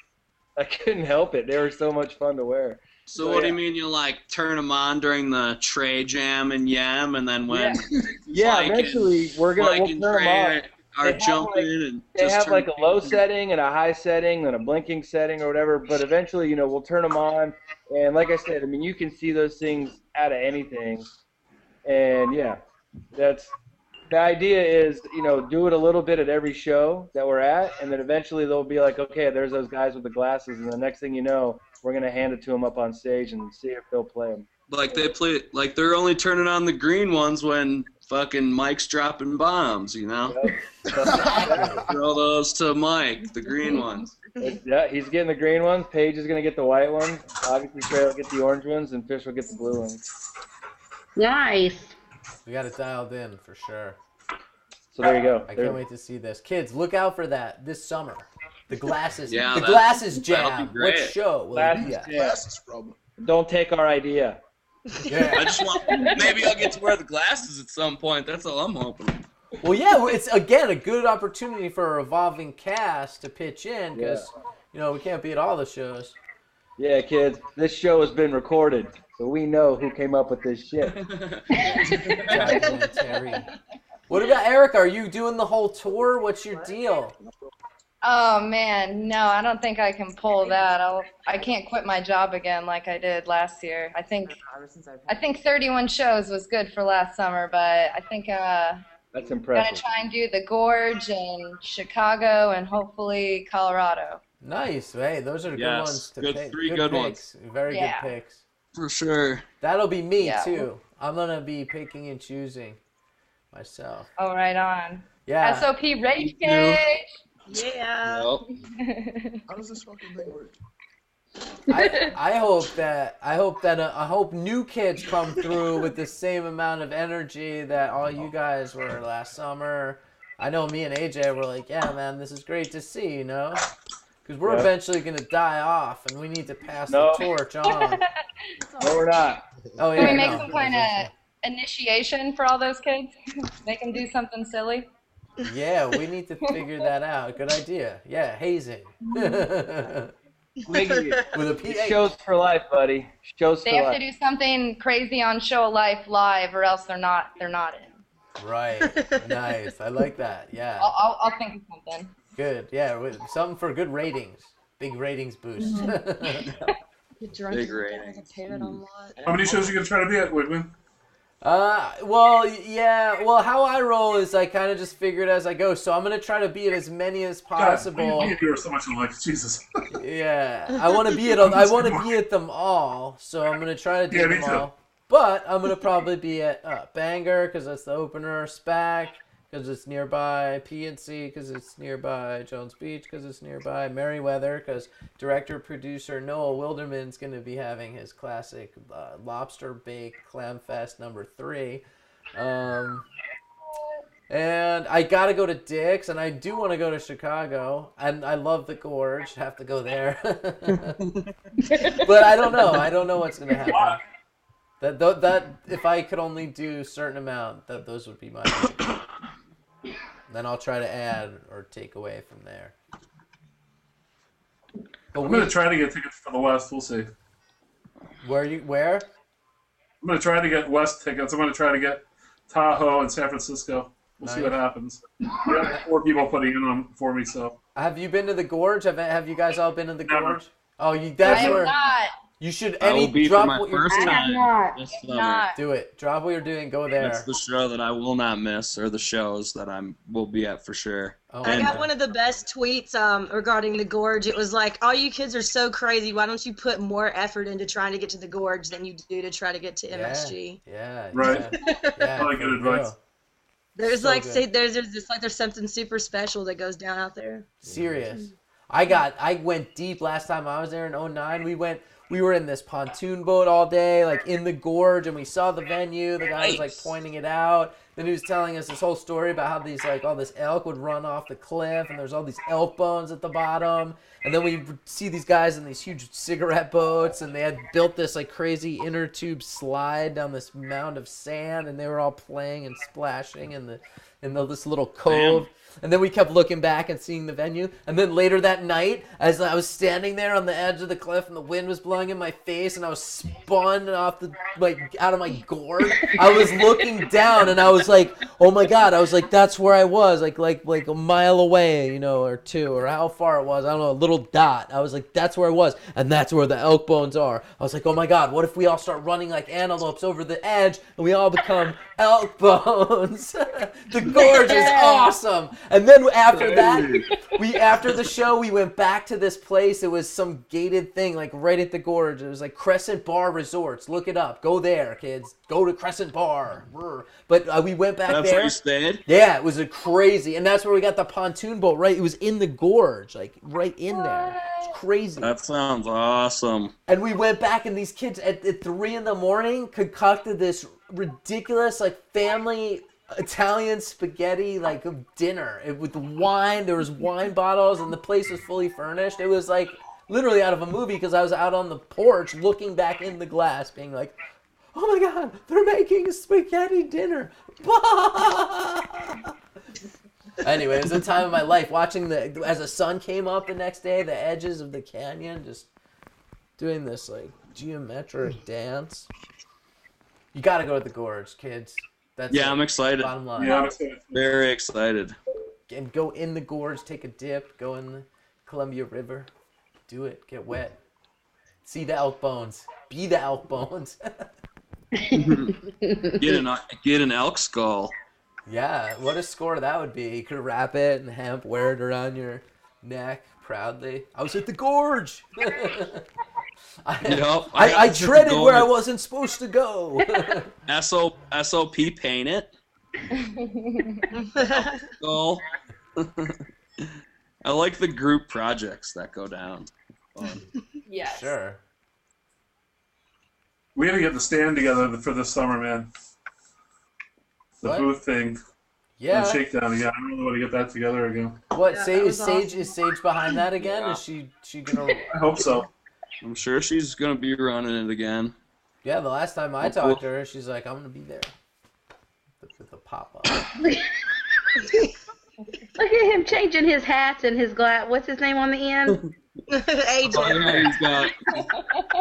I couldn't help it. They were so much fun to wear. So what do you mean you turn them on during the Trey Jam and Yam, and then when eventually we'll turn them on. Are jumping and they have a low setting and a high setting and a blinking setting or whatever, but eventually we'll turn them on, and like I said, I mean, you can see those things out of anything, and that's the idea is do it a little bit at every show that we're at, and then eventually they'll be like, okay, there's those guys with the glasses, and the next thing you know, we're gonna hand it to them up on stage and see if they'll play them. They're only turning on the green ones when fucking Mike's dropping bombs, Yep. Throw those to Mike, the green ones. Yeah, he's getting the green ones. Paige is gonna get the white ones. Obviously, Trey will get the orange ones, and Fish will get the blue ones. Nice. We got it dialed in for sure. So there you go. I can't wait to see this. Kids, look out for that this summer. The glasses. Yeah, the glasses jam. that'll be great. What show will it be at? Glasses problem. Don't take our idea. Yeah. I just want. Maybe I'll get to wear the glasses at some point. That's all I'm hoping. Well, yeah, it's again a good opportunity for a revolving cast to pitch in because we can't be at all the shows. Yeah, kids, this show has been recorded, so we know who came up with this shit. What about Erica? Are you doing the whole tour? What's your deal? Oh man, no, I don't think I can pull that. I can't quit my job again like I did last year. I think 31 shows was good for last summer, but I think that's impressive. Gonna try and do the Gorge and Chicago and hopefully Colorado. Nice, hey, those are good ones to pick. Three good picks. ones. Very good picks. For sure. That'll be me too. I'm gonna be picking and choosing myself. Oh, right on. Yeah. SOP Rage Cage. Yeah. How does this fucking thing work? I hope new kids come through with the same amount of energy that all you guys were last summer. I know me and AJ were like, yeah, man, this is great to see, because we're eventually gonna die off, and we need to pass the torch on. No, we're not. Oh yeah. Can we make some kind of initiation for all those kids? Make them do something silly. Yeah, we need to figure that out. Good idea. Yeah, hazing. With a PH. Shows for life, buddy. Shows They for have life. to do something crazy on Show Life live, or else they're not in. Right. Nice. I like that. Yeah. I'll think of something. Good. Yeah. Something for good ratings. Big ratings boost. Get drunk Big as a ratings. parrot on lot. How many shows are you gonna try to be at, Whitman? Well, yeah. Well, how I roll is I kind of just figure it as I go. So I'm gonna try to be at as many as possible. God, you are so much alike. Jesus. Yeah, I want to be at. I want to be at them all. So I'm gonna try to do me them too. all. But I'm gonna probably be at Bangor because that's the opener. SPAC because it's nearby. PNC because it's nearby. Jones Beach because it's nearby. Merriweather because director-producer Noah Wilderman's going to be having his classic lobster bake clam fest #3. And I got to go to Dick's, and I do want to go to Chicago, and I love the Gorge. Have to go there. But I don't know. I don't know what's going to happen. That if I could only do a certain amount, those would be my then I'll try to add or take away from there. But I'm gonna try to get tickets for the West. We'll see. Where? I'm gonna try to get West tickets. I'm gonna try to get Tahoe and San Francisco. We'll see what happens. I got 4 people putting in them for me. So. Have you been to the Gorge? Have you guys all been to the Never. Gorge? Oh, that's I am where. not. You should I will be for drop my what you're first doing. time this summer. Not. Do it. Drop what you're doing. Go there. That's the show that I will not miss, or the shows that will be at for sure. Oh, I got one of the best tweets regarding the Gorge. It was like, all you kids are so crazy. Why don't you put more effort into trying to get to the Gorge than you do to try to get to MSG? Yeah. Right. Yeah, Really good advice. There's So like good. there's something super special that goes down out there. Serious. I went deep last time I was there in 2009. We were in this pontoon boat all day, like in the Gorge, and we saw the venue. The guy was like pointing it out. Then he was telling us this whole story about how these all this elk would run off the cliff, and there's all these elk bones at the bottom. And then we would see these guys in these huge cigarette boats, and they had built this like crazy inner tube slide down this mound of sand, and they were all playing and splashing in this little cove. Damn. And then we kept looking back and seeing the venue. And then later that night, as I was standing there on the edge of the cliff and the wind was blowing in my face and I was spun off out of my gourd, I was looking down and I was like, oh my God. I was like, that's where I was, like a mile away, or 2, or how far it was. I don't know, a little dot. I was like, that's where I was. And that's where the elk bones are. I was like, oh my God, what if we all start running like antelopes over the edge and we all become elk bones? The Gorge is awesome. And then after that, after the show, we went back to this place. It was some gated thing, like right at the Gorge. It was like Crescent Bar Resorts. Look it up. Go there, kids. Go to Crescent Bar. But we went back there. That's where you stayed? Yeah, it was a crazy. And that's where we got the pontoon boat, right? It was in the Gorge, like right in there. It's crazy. That sounds awesome. And we went back, and these kids at 3 a.m. concocted this ridiculous, like, family Italian spaghetti dinner with wine. There was wine bottles and the place was fully furnished. It was like literally out of a movie because I was out on the porch looking back in the glass being like, oh my God, they're making a spaghetti dinner. Anyway, it was the time of my life watching as the sun came up the next day, the edges of the canyon, just doing this like geometric dance. You got to go to the Gorge, kids. I'm excited. Bottom line. Yeah, I'm excited. Very excited. And go in the Gorge, take a dip, go in the Columbia River, do it, get wet, see the elk bones, be the elk bones. Get an elk skull. Yeah, what a score that would be. You could wrap it in hemp, wear it around your neck proudly. I was at the Gorge. I treaded where I wasn't supposed to go. SOP paint it. Skull. I like the group projects that go down. Fun. Yes. Sure. We gotta get the stand together for this summer, man. The booth thing. Yeah. And Shakedown again. I really want to get that together again. What? Yeah, Is Sage behind that again? Yeah. Is she gonna? I hope so. I'm sure she's gonna be running it again. Yeah, the last time I talked to her, she's like, I'm gonna be there. With the pop up. Look at him changing his hats and his glass. What's his name on the end? Adrian. Oh, yeah, he's got I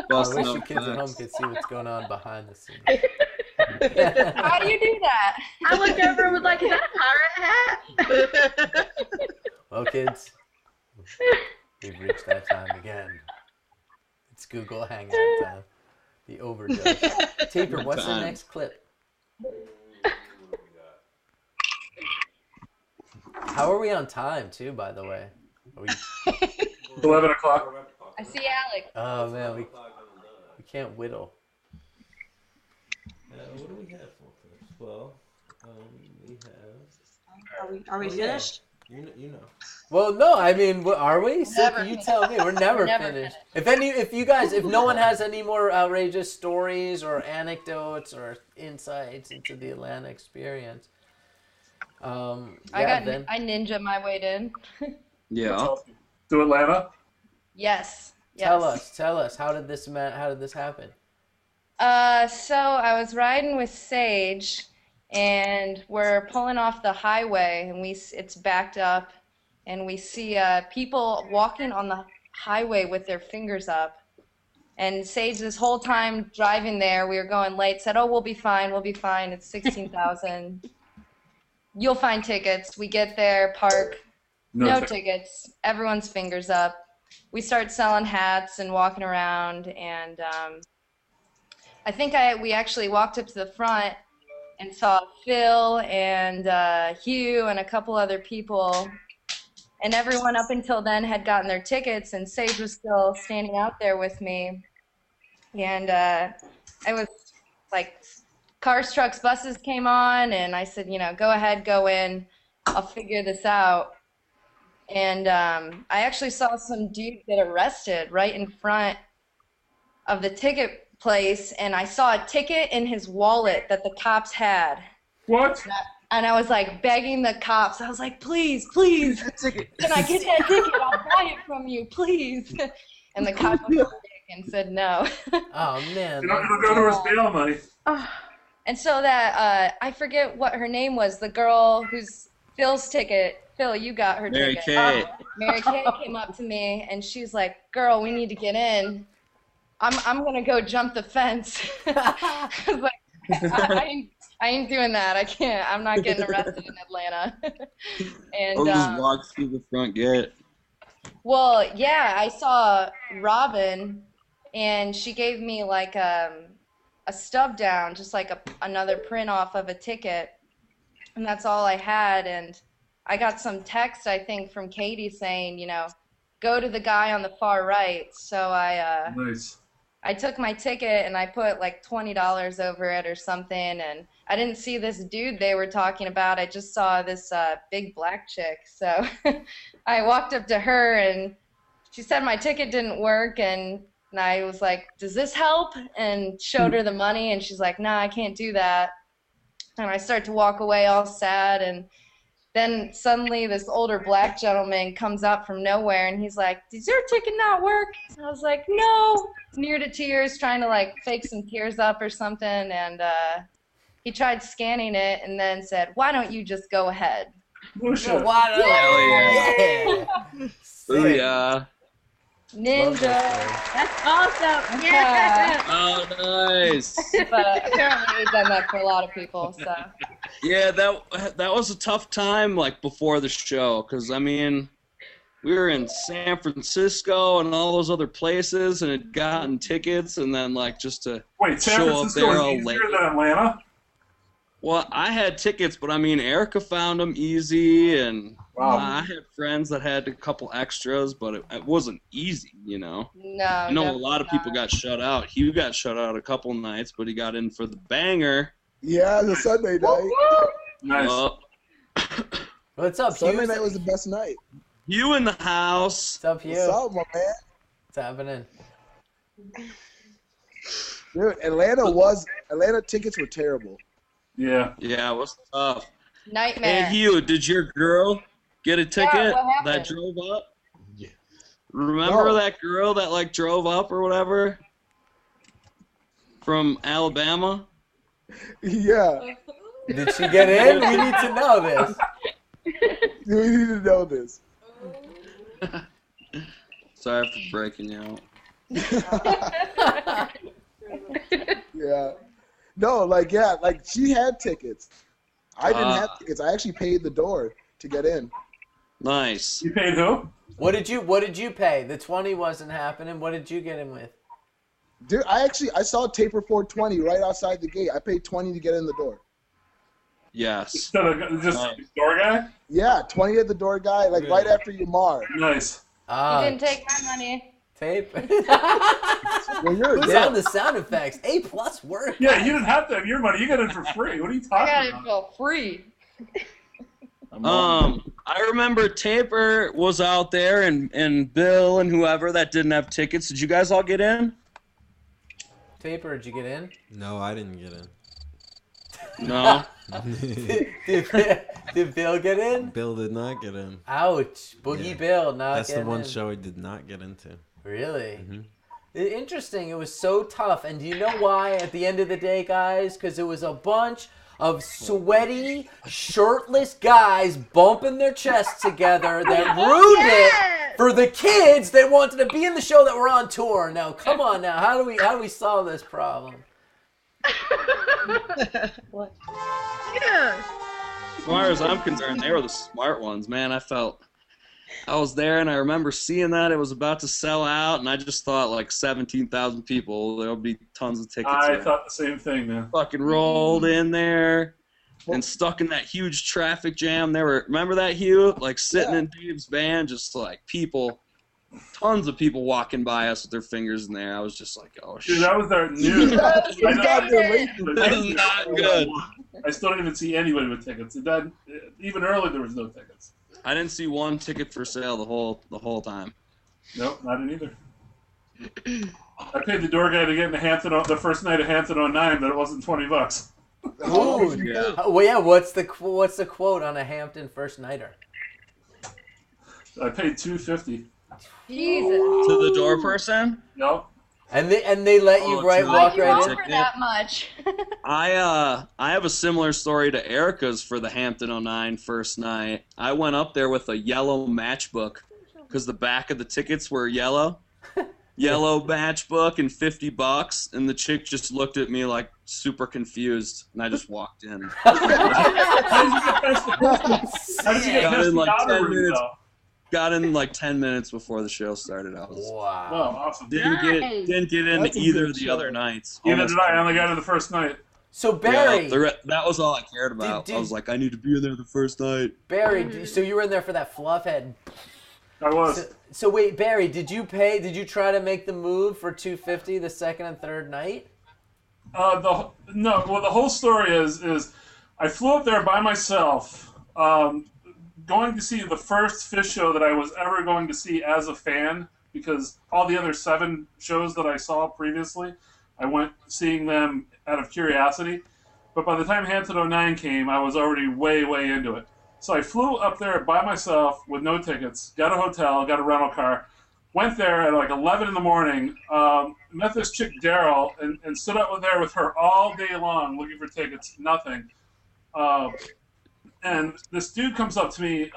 busting wish the up kids at home facts. could see what's going on behind the scenes. How do you do that? I looked over and was like, is that a pirate hat? Well, kids, We've reached that time again. It's Google Hangout time. The overdose. Taper, what's the next clip? How are we on time, too, by the way? Are we... 11 o'clock. I see Alec. Oh, man, we can't whittle. What do we have for clips? Well, we have... Are we finished? You know. Well, no, I mean, are we? Never You tell me. We're never finished. If no one has any more outrageous stories or anecdotes or insights into the Atlanta experience, I ninja my way in. Yeah. To Atlanta? Yes. Tell us. How did this happen? So I was riding with Sage, and we're pulling off the highway, and it's backed up, and we see people walking on the highway with their fingers up. And Sage, this whole time driving there, we were going late, said, "Oh, we'll be fine. It's 16,000. You'll find tickets." We get there, park, no tickets. Everyone's fingers up. We start selling hats and walking around, and I think we actually walked up to the front and saw Phil and Hugh and a couple other people, and everyone up until then had gotten their tickets, and Sage was still standing out there with me, and I was like, cars, trucks, buses came on, and I said, go ahead, go in, I'll figure this out. And I actually saw some dude get arrested right in front of the ticket place, and I saw a ticket in his wallet that the cops had. What? And I was like begging the cops. I was like, please, can I get that ticket? I'll buy it from you, please. And the cop was and said no. Oh, man. You're not going to go to his bail money. And so that, I forget what her name was, the girl who's Phil's ticket. Phil, you got her ticket. Mary Kay. Mary Kay came up to me, and she's like, "Girl, we need to get in. I'm gonna go jump the fence." I was like, I ain't doing that. I can't. I'm not getting arrested in Atlanta. And I'll just walk through the front gate. well, yeah, I saw Robin, and she gave me like a stub down, just like another print off of a ticket, and that's all I had. And I got some text, I think, from Katie saying, go to the guy on the far right. So I took my ticket and I put like $20 over it or something, and I didn't see this dude they were talking about. I just saw this big black chick. So I walked up to her, and she said my ticket didn't work, and I was like, "Does this help?" And showed her the money, and she's like, "Nah, I can't do that." And I start to walk away all sad, and then suddenly this older black gentleman comes out from nowhere, and he's like, "Does your ticket not work?" And I was like, "No," near to tears, trying to like fake some tears up or something. And he tried scanning it and then said, "Why don't you just go ahead?" Hell yeah. Booyah. Ninja. That's awesome. Yeah. Oh, nice. But apparently we've done that for a lot of people. So. Yeah, that was a tough time, like, before the show, because, I mean, we were in San Francisco and all those other places and had gotten tickets, and then, like, just to show up there all late. Than Atlanta? Well, I had tickets, but, I mean, Erica found them easy, and I had friends that had a couple extras, but it wasn't easy, No. I know a lot of people got shut out. Hugh got shut out a couple nights, but he got in for the banger. Yeah, the Sunday night. Nice. What's up, Hugh? Sunday night was the best night. You in the house. What's up, Hugh? What's up, my man? What's happening? Dude, Atlanta tickets were terrible. Yeah. Yeah, what's tough? Nightmare. Hey, Hugh, did your girl get a ticket what happened? that drove up? Yeah. Remember that girl that, like, drove up or whatever? From Alabama? Yeah. Did she get in? We need to know this. We need to know this. Sorry for breaking you out. Yeah. No, like she had tickets. I didn't have tickets. I actually paid the door to get in. Nice. You paid who? What did you pay? The 20 wasn't happening. What did you get him with? Dude, I saw Taper 420 right outside the gate. I paid 20 to get in the door. Yes. Just door guy? Yeah, 20 at the door guy, like right after Yamar. Nice. You didn't take my money. Tape. Well, Who's on the sound effects? A+ work. Yeah, you didn't have to have your money. You got it for free. What are you I talking got it about? for free. I remember Taper was out there and Bill and whoever that didn't have tickets. Did you guys all get in? Taper, did you get in? No, I didn't get in. No. Did Bill get in? Bill did not get in. Ouch. Boogie Bill not That's the getting one in. show he did not get into. Really? Mm-hmm. Interesting. It was so tough. And do you know why at the end of the day, guys? Because it was a bunch of sweaty, shirtless guys bumping their chests together that ruined it for the kids that wanted to be in the show that were on tour. Now, come on now. How do we solve this problem? What? Yeah. As far as I'm concerned, they were the smart ones, man. I was there and I remember seeing that it was about to sell out, and I just thought like 17,000 people. There'll be tons of tickets. I thought the same thing, man. Fucking rolled in there and stuck in that huge traffic jam. Remember that, Hugh? Like sitting in Dave's van, just like people, tons of people walking by us with their fingers in there. I was just like, oh shit. Dude, that was our news. That is not good. I still didn't even see anybody with tickets. Even early, there was no tickets. I didn't see one ticket for sale the whole time. Nope, not in either. I paid the door guy to get into Hampton the first night of Hampton on 9, but it wasn't $20. Ooh, yeah. Well, yeah. What's the quote on a Hampton first nighter? I paid $250. Jesus. To the door person? Nope. And they let you walk right in. For that much. I have a similar story to Erica's for the Hampton 09 first night. I went up there with a yellow matchbook because the back of the tickets were yellow. Yellow matchbook and $50, and the chick just looked at me like super confused, and I just walked in. Got in like 10 minutes before the show started. I was wow. Oh, awesome. Didn't get in either of the other nights. Neither did I. I only got in the first night. So Barry, that was all I cared about. I was like, I need to be in there the first night. Barry, so you were in there for that fluff head. I was. So wait, Barry, did you pay? Did you try to make the move for $250 the second and third night? The whole story is I flew up there by myself, going to see the first Fish show that I was ever going to see as a fan, because all the other 7 shows that I saw previously, I went seeing them out of curiosity. But by the time Hampton 09 came, I was already way, way into it. So I flew up there by myself with no tickets, got a hotel, got a rental car, went there at like 11 in the morning, met this chick, Daryl, and stood up there with her all day long looking for tickets, nothing. And this dude comes up to me.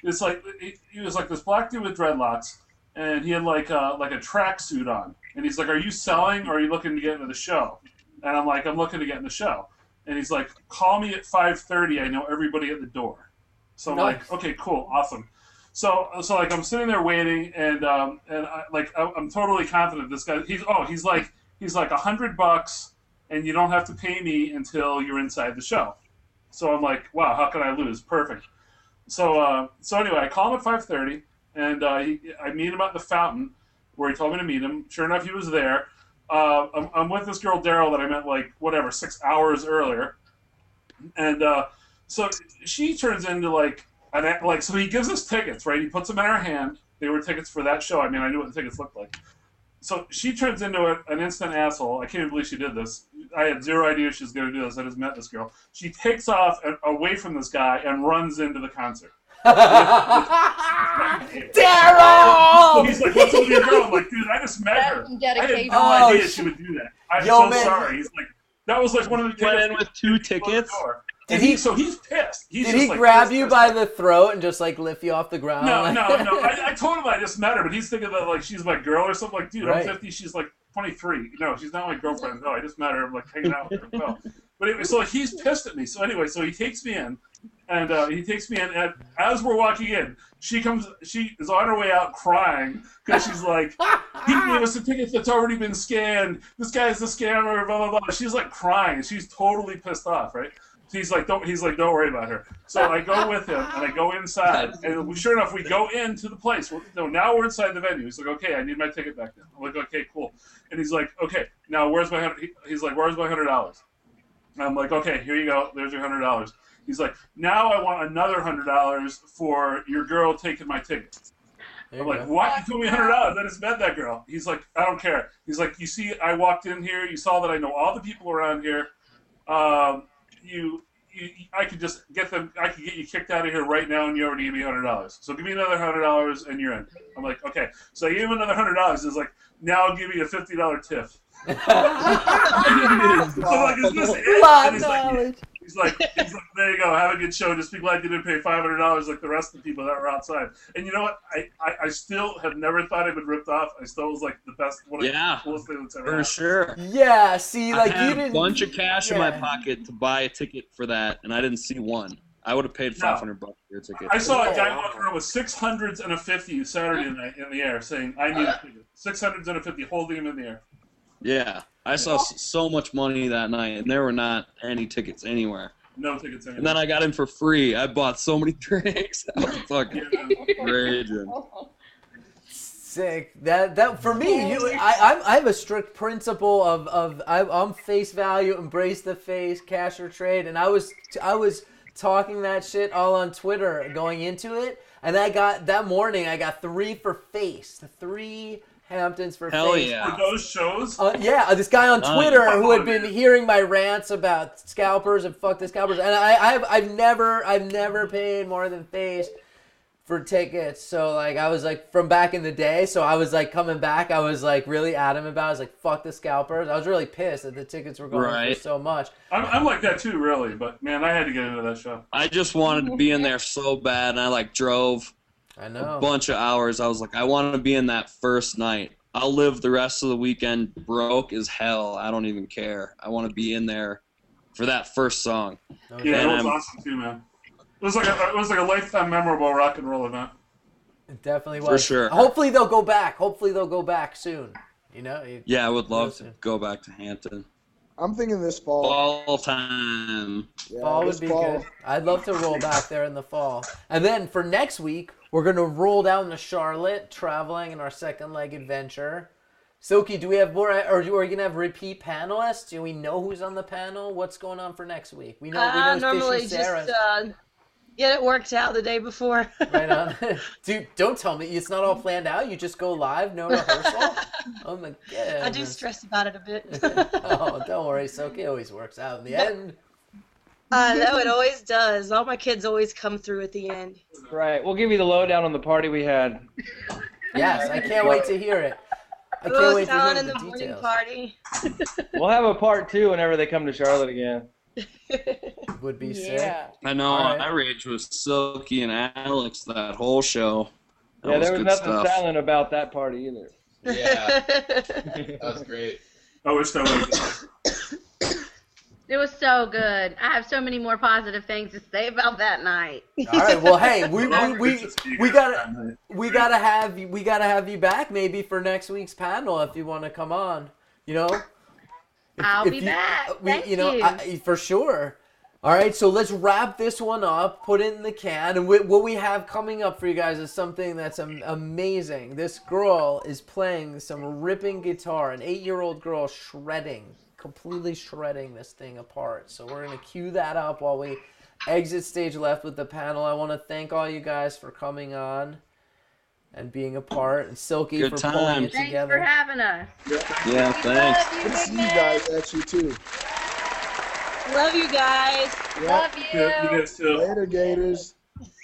It's like he was like this black dude with dreadlocks, and he had like a tracksuit on. And he's like, "Are you selling, or are you looking to get into the show?" And I'm like, "I'm looking to get in the show." And he's like, "Call me at 5:30. I know everybody at the door." So I'm like, "Okay, cool, awesome." So like I'm sitting there waiting, and I'm totally confident this guy. He's like $100, and you don't have to pay me until you're inside the show. So I'm like, wow, how can I lose? Perfect. So anyway, I call him at 5:30, and I meet him at the fountain where he told me to meet him. Sure enough, he was there. I'm with this girl, Daryl, that I met 6 hours earlier. And so she turns into so he gives us tickets, right? He puts them in our hand. They were tickets for that show. I mean, I knew what the tickets looked like. So she turns into an instant asshole. I can't even believe she did this. I had zero idea she was going to do this. I just met this girl. She takes off away from this guy and runs into the concert. Daryl! So he's like, "What's up with your girl?" I'm like, "Dude, I just met her. I had no idea she would do that. I'm so sorry." He's like, "That was like one of the went in with 2 tickets." So he's pissed. Did he grab you by the throat and just like lift you off the ground? No. I told him I just met her, but he's thinking that like she's my girl or something. Like, dude, right. I'm 50. She's like 23. No, she's not my girlfriend. No, I just met her. I'm like hanging out with her. No. But anyway, so he's pissed at me. So anyway, so he takes me in, And he takes me in, and as we're walking in, she is on her way out crying because she's like, he gave us a ticket that's already been scanned. This guy's a scammer, blah, blah, blah. She's like crying. She's totally pissed off, right? He's like, don't worry about her. So I go with him, and I go inside, and sure enough, we go into the place. Well, no, now we're inside the venue. He's like, okay, I need my ticket back then. I'm like, okay, cool. And he's like, okay, now where's my $100? He's like, where's my $100? And I'm like, okay, here you go. There's your $100. He's like, now I want another $100 for your girl taking my ticket. I'm like, what? You told me $100. I just met that girl. He's like, I don't care. He's like, you see, I walked in here. You saw that I know all the people around here. I could just get them. I could get you kicked out of here right now, and you already gave me $100. So give me another $100, and you're in. I'm like, okay. So I gave him another $100. He's like, now I'll give you a $50 tip. I'm like, is this it? And he's like, there you go. Have a good show. Just be glad you didn't pay $500 like the rest of the people that were outside. And you know what? I still have never thought I'd been ripped off. I still was like the best. One of the coolest thing that's ever happened. For sure. Yeah, see, like I had you didn't. a bunch of cash in my pocket to buy a ticket for that, and I didn't see one. I would have paid $500 for your ticket. I saw a guy walking around with 600s and a 50 Saturday night in the air saying, I need a ticket. 600s and a 50, holding him in the air. Yeah, I saw so much money that night, and there were not any tickets anywhere. No tickets anywhere. And then I got in for free. I bought so many drinks. I was fucking raging. Sick. That for me, I have a strict principle of I'm face value, embrace the face, cash or trade, and I was talking that shit all on Twitter going into it, and that morning I got 3 for face, 3 Hamptons for Hell face. yeah. For those shows? Yeah, this guy on Twitter who had been hearing my rants about scalpers and fuck the scalpers, and I've never paid more than face for tickets. So like I was like from back in the day, so I was like coming back, I was like really adamant about it. I was like, fuck the scalpers. I was really pissed that the tickets were going for so much. I'm like that too, really, but man, I had to get into that show. I just wanted to be in there so bad, and I like drove a bunch of hours. I was like, I want to be in that first night. I'll live the rest of the weekend broke as hell. I don't even care. I want to be in there for that first song. Yeah, that was awesome too, man. It was like a lifetime memorable rock and roll event. It definitely was. For sure. Hopefully they'll go back. Hopefully they'll go back soon. You know? Yeah, I would love to go back to Hampton. I'm thinking this fall. Fall time. Yeah, fall would be good. I'd love to roll back there in the fall. And then for next week, we're going to roll down to Charlotte, traveling in our second leg adventure. Silky, do we have more, or are we going to have repeat panelists? Do we know who's on the panel? What's going on for next week? We know normally Fishy Sarah's. just get it worked out the day before. Right on. Dude, don't tell me it's not all planned out. You just go live, no rehearsal? Oh my god. I do stress about it a bit. Oh, don't worry, Silky always works out in the end. I know, it always does. All my kids always come through at the end. Right. We'll give you the lowdown on the party we had. Yes, I can't wait to hear it. I can't wait to hear in the the morning details. party. We'll have a part 2 whenever they come to Charlotte again. Would be sick. I know. All right. I raged with Silky and Alex that whole show. Yeah, there was good nothing stuff. silent about that party either. Yeah, that was great. I wish that was. It was so good. I have so many more positive things to say about that night. All right. Well, hey, we gotta have you back maybe for next week's panel if you want to come on. You know. I'll be back. Thank you. For sure. All right, so let's wrap this one up, put it in the can, and what we have coming up for you guys is something that's amazing. This girl is playing some ripping guitar, an 8-year-old girl completely shredding this thing apart. So we're going to cue that up while we exit stage left with the panel. I want to thank all you guys for coming on and being a part, and Silky Good for time. pulling it Thanks together. for having us. Yeah, thanks. Good to see you guys actually too. Love you guys. Love you. You guys too. Later, Gators.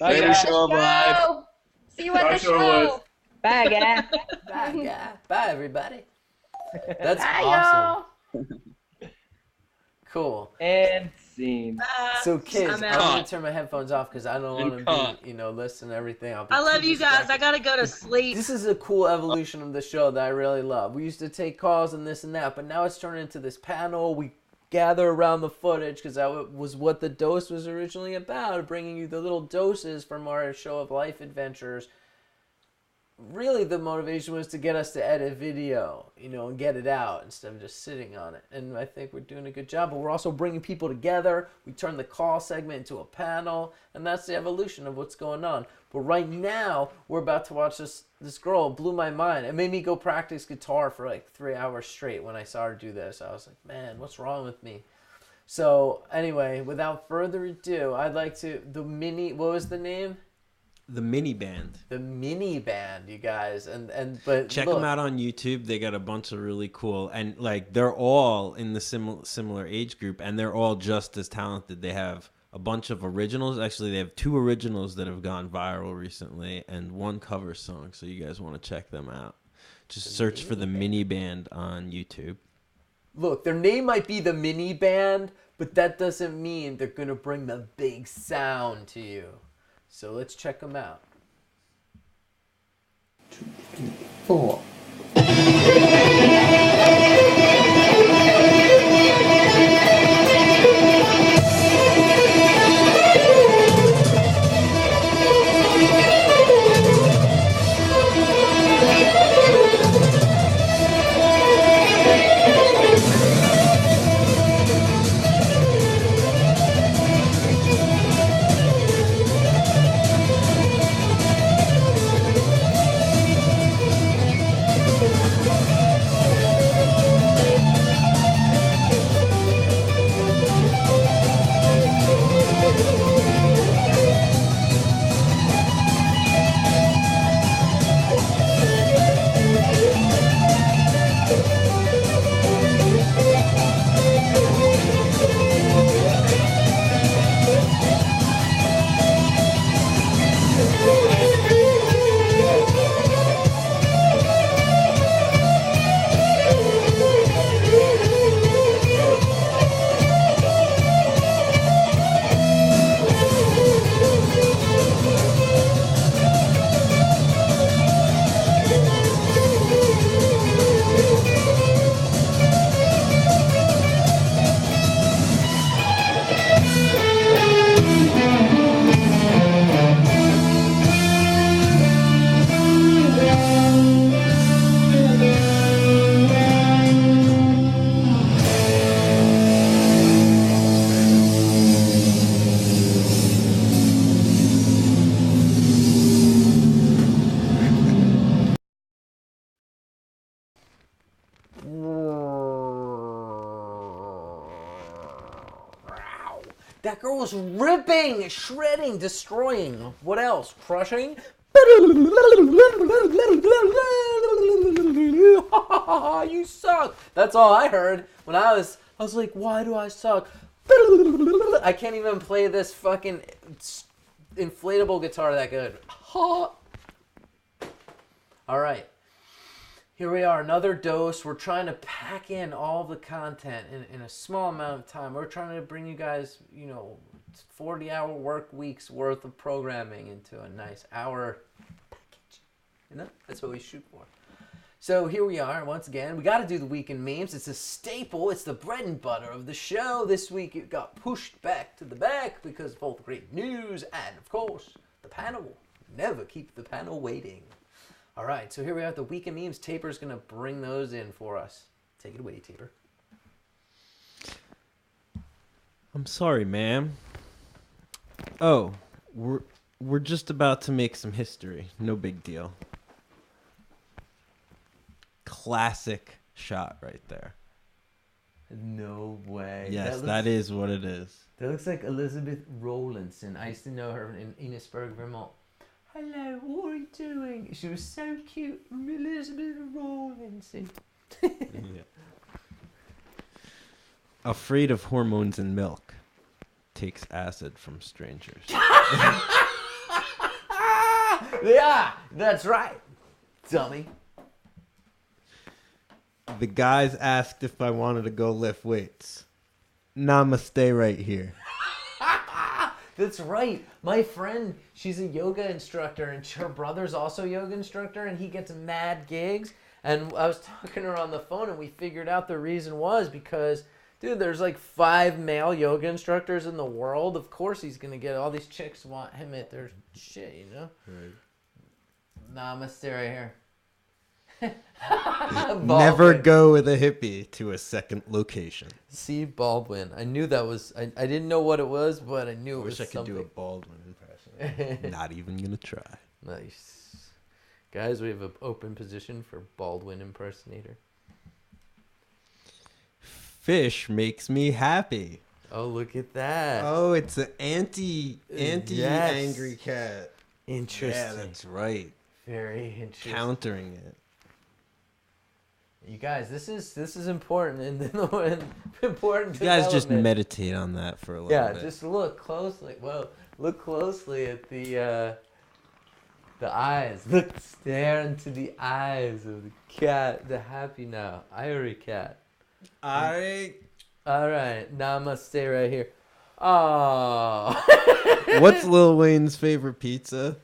Bye, Later, guys. show vibe. See you at Bye, the show show. Bye, guys. Bye, guy. Bye, everybody. That's Bye, awesome. y'all. Cool. And scene. So, kids, I'm I'm out. going to turn my headphones off because I don't want to be, listen to everything. I'll be I love too you guys. distracted. I gotta go to sleep. This is a cool evolution of the show that I really love. We used to take calls and this and that, but now it's turned into this panel. We gather around the footage, because that was what the dose was originally about, bringing you the little doses from our Show of Life adventures. Really, the motivation was to get us to edit video, and get it out instead of just sitting on it. And I think we're doing a good job, but we're also bringing people together. We turned the call segment into a panel, and that's the evolution of what's going on. But right now, we're about to watch this girl. It blew my mind. It made me go practice guitar for like 3 hours straight when I saw her do this. I was like, man, what's wrong with me? So anyway, without further ado, I'd like to, what was the name? The Mini Band. The Mini Band, you guys, but check them out on YouTube. They got a bunch of really cool, and like they're all in the similar age group, and they're all just as talented. They have a bunch of originals. Actually, they have 2 originals that have gone viral recently, and 1 cover song. So you guys want to check them out? Just search for the Mini Band on YouTube. Look, their name might be the Mini Band, but that doesn't mean they're gonna bring the big sound to you. So let's check them out. 2, 3, 4. That girl was ripping, shredding, destroying. What else? Crushing? You suck. That's all I heard when I was like, why do I suck? I can't even play this fucking inflatable guitar that good. All right. Here we are, another dose. We're trying to pack in all the content in a small amount of time. We're trying to bring you guys, 40-hour work weeks worth of programming into a nice hour package. That's what we shoot for. So here we are, once again. We got to do the Week in Memes. It's a staple. It's the bread and butter of the show. This week it got pushed back to the back because of all the great news and, of course, the panel. Never keep the panel waiting. All right, so here we are at the Week in Memes. Taper's going to bring those in for us. Take it away, Taper. I'm sorry, ma'am. Oh, we're just about to make some history. No big deal. Classic shot right there. No way. Yes, that is what it is. That looks like Elizabeth Rowlandson. I used to know her in Enosburg, Vermont. Hello, what are you doing? She was so cute. Elizabeth Rowlandson. Yeah. Afraid of hormones in milk. Takes acid from strangers. Yeah, that's right. Dummy. The guys asked if I wanted to go lift weights. Namaste right here. That's right. My friend, she's a yoga instructor, and her brother's also a yoga instructor, and he gets mad gigs. And I was talking to her on the phone, and we figured out the reason was because Dude, there's like 5 male yoga instructors in the world. Of course he's going to get all these chicks want him at their shit, you know? Right. Namaste right here. Never go with a hippie to a second location. Steve Baldwin. I knew that was... I didn't know what it was, but I knew it was I wish I could something. do a Baldwin impression. Not even going to try. Nice. Guys, we have an open position for Baldwin impersonator. Fish makes me happy. Oh, look at that. Oh, it's an anti Yes. angry cat. Interesting. Yeah, that's right. Very interesting. Countering it. You guys, this is important and important. You guys just development. meditate on that for a little bit. Yeah, just look closely. Well, look closely at the eyes. Stare into the eyes of the cat, the happy now, Irie cat. Alright. Alright, namaste right here. Oh. What's Lil Wayne's favorite pizza?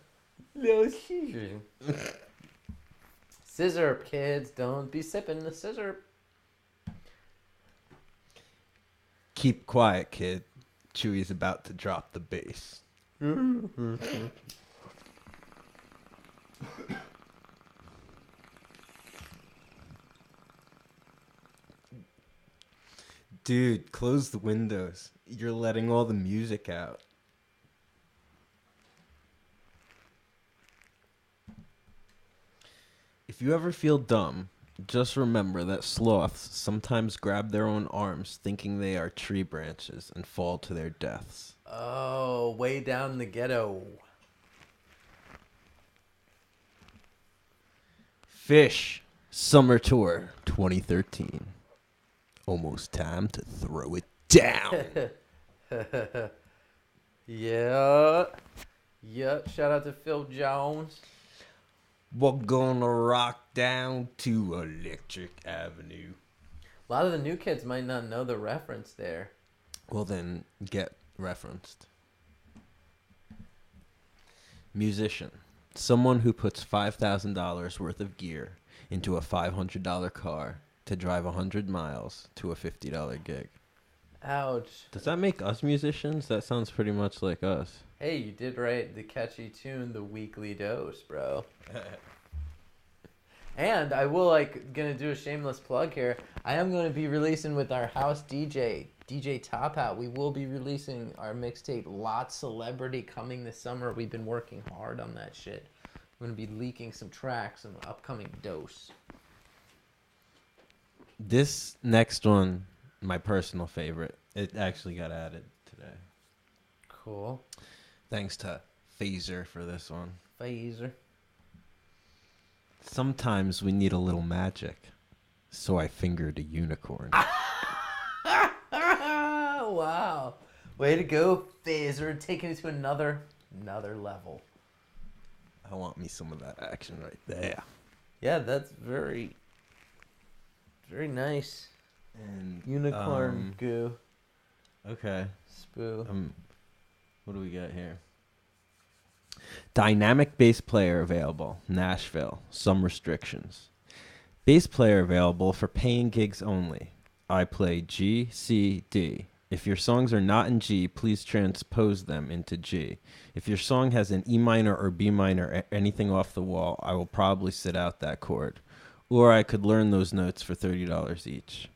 Little Caesar. Scissor, kids, don't be sipping the scissor. Keep quiet, kid. Chewie's about to drop the bass. Dude, close the windows. You're letting all the music out. If you ever feel dumb, just remember that sloths sometimes grab their own arms thinking they are tree branches and fall to their deaths. Oh, way down the ghetto. Fish Summer Tour 2013. Almost time to throw it down. Yeah. Yep. Shout out to Phil Jones. We're gonna rock down to Electric Avenue. A lot of the new kids might not know the reference there. Well, then get referenced. Musician. Someone who puts $5,000 worth of gear into a $500 car to drive 100 miles to a $50 gig. Ouch. Does that make us musicians? That sounds pretty much like us. Hey, you did write the catchy tune, The Weekly Dose, bro. And I will gonna do a shameless plug here. I am gonna be releasing with our house DJ Top Hat. We will be releasing our mixtape Lot Celebrity coming this summer. We've been working hard on that shit. I'm gonna be leaking some tracks in the upcoming Dose. This next one, my personal favorite. It actually got added today. Cool. Thanks to Phaser for this one. Phaser. Sometimes we need a little magic, so I fingered a unicorn. Wow. Way to go, Phaser. Taking it to another level. I want me some of that action right there. Yeah, that's very nice. And unicorn goo. Okay. Spoo. What do we got here? Dynamic bass player available. Nashville. Some restrictions. Bass player available for paying gigs only. I play G, C, D. If your songs are not in G, please transpose them into G. If your song has an E minor or B minor or anything off the wall, I will probably sit out that chord. Or I could learn those notes for $30 each.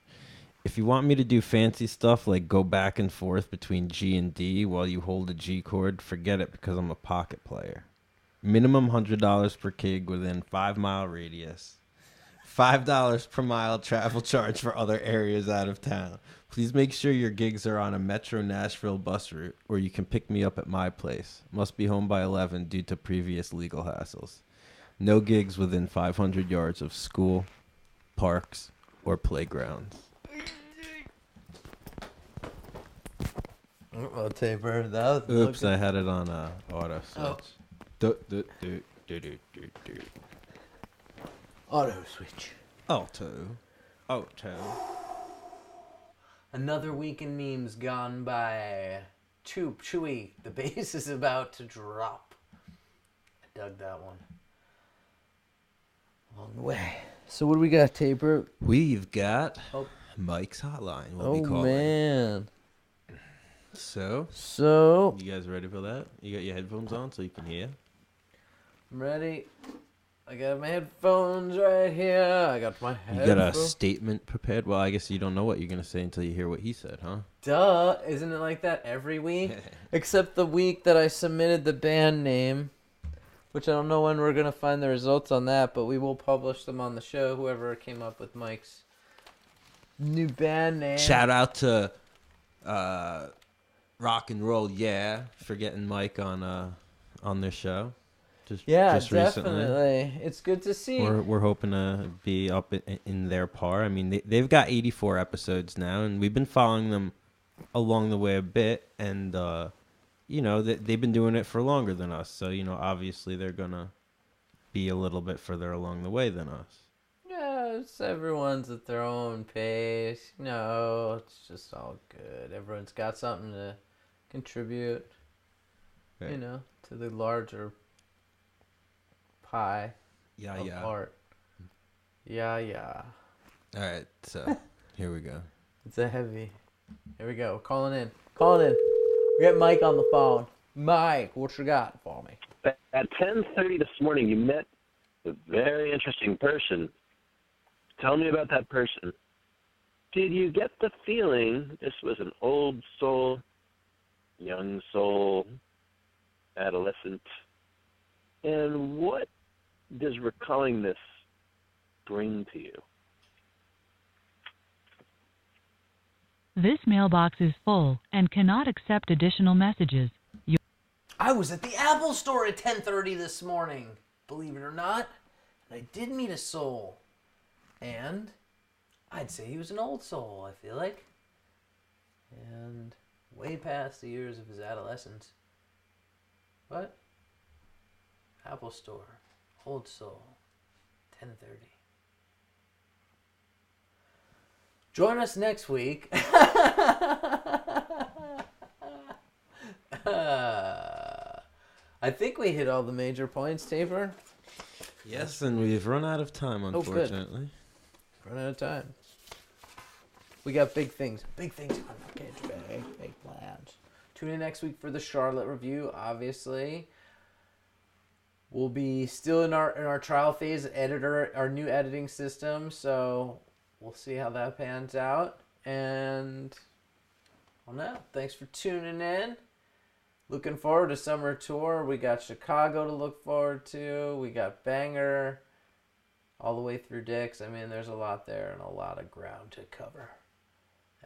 If you want me to do fancy stuff like go back and forth between G and D while you hold a G chord, forget it because I'm a pocket player. Minimum $100 per gig within 5-mile radius. $5 per mile travel charge for other areas out of town. Please make sure your gigs are on a Metro Nashville bus route, or you can pick me up at my place. Must be home by 11 due to previous legal hassles. No gigs within 500 yards of school, parks, or playgrounds. Oh, Taper, that was Oops, I had it on auto switch. Auto switch. Auto. Another week in memes gone by. Chewy, the bass is about to drop. I dug that one. Along the way. So what do we got, Taper? We've got... Oh, Mike's hotline. We'll be Oh calling. man. So you guys ready for that? You got your headphones on so you can hear? I'm ready. I got my headphones right here. I got my You headphones. got a statement prepared? Well, I guess you don't know what you're going to say until you hear what he said, huh? Duh. Isn't it like that every week? Except the week that I submitted the band name, which I don't know when we're going to find the results on that, but we will publish them on the show, whoever came up with Mike's new band name. Shout out to Rock and Roll Yeah for getting Mike on their show. Just Definitely. Recently. It's good to see. We're hoping to be up in their par. I mean, they've got 84 episodes now, and we've been following them along the way a bit. And they've been doing it for longer than us, so obviously they're gonna be a little bit further along the way than us. Yeah, everyone's at their own pace. No, it's just all good. Everyone's got something to contribute, Right. to the larger pie. Yeah. Art. Yeah. All right, so here we go. It's a heavy. Here we go. Calling in. We got Mike on the phone. Mike, what you got for me? At 10:30 this morning, you met a very interesting person. Tell me about that person. Did you get the feeling this was an old soul, young soul, adolescent? And what does recalling this bring to you? This mailbox is full and cannot accept additional messages. I was at the Apple store at 10:30 this morning, believe it or not, and I did meet a soul. And I'd say he was an old soul, I feel like. And way past the years of his adolescence. What? Apple store, old soul, 10:30. Join us next week. I think we hit all the major points, Tabor. Yes, and we've run out of time, unfortunately. Run out of time. We got big things. Big things on the page. Big plans. Tune in next week for the Charlotte review, obviously. We'll be still in our trial phase, our new editing system, so we'll see how that pans out. And on that, thanks for tuning in. Looking forward to summer tour. We got Chicago to look forward to. We got Bangor all the way through Dix. I mean, there's a lot there and a lot of ground to cover.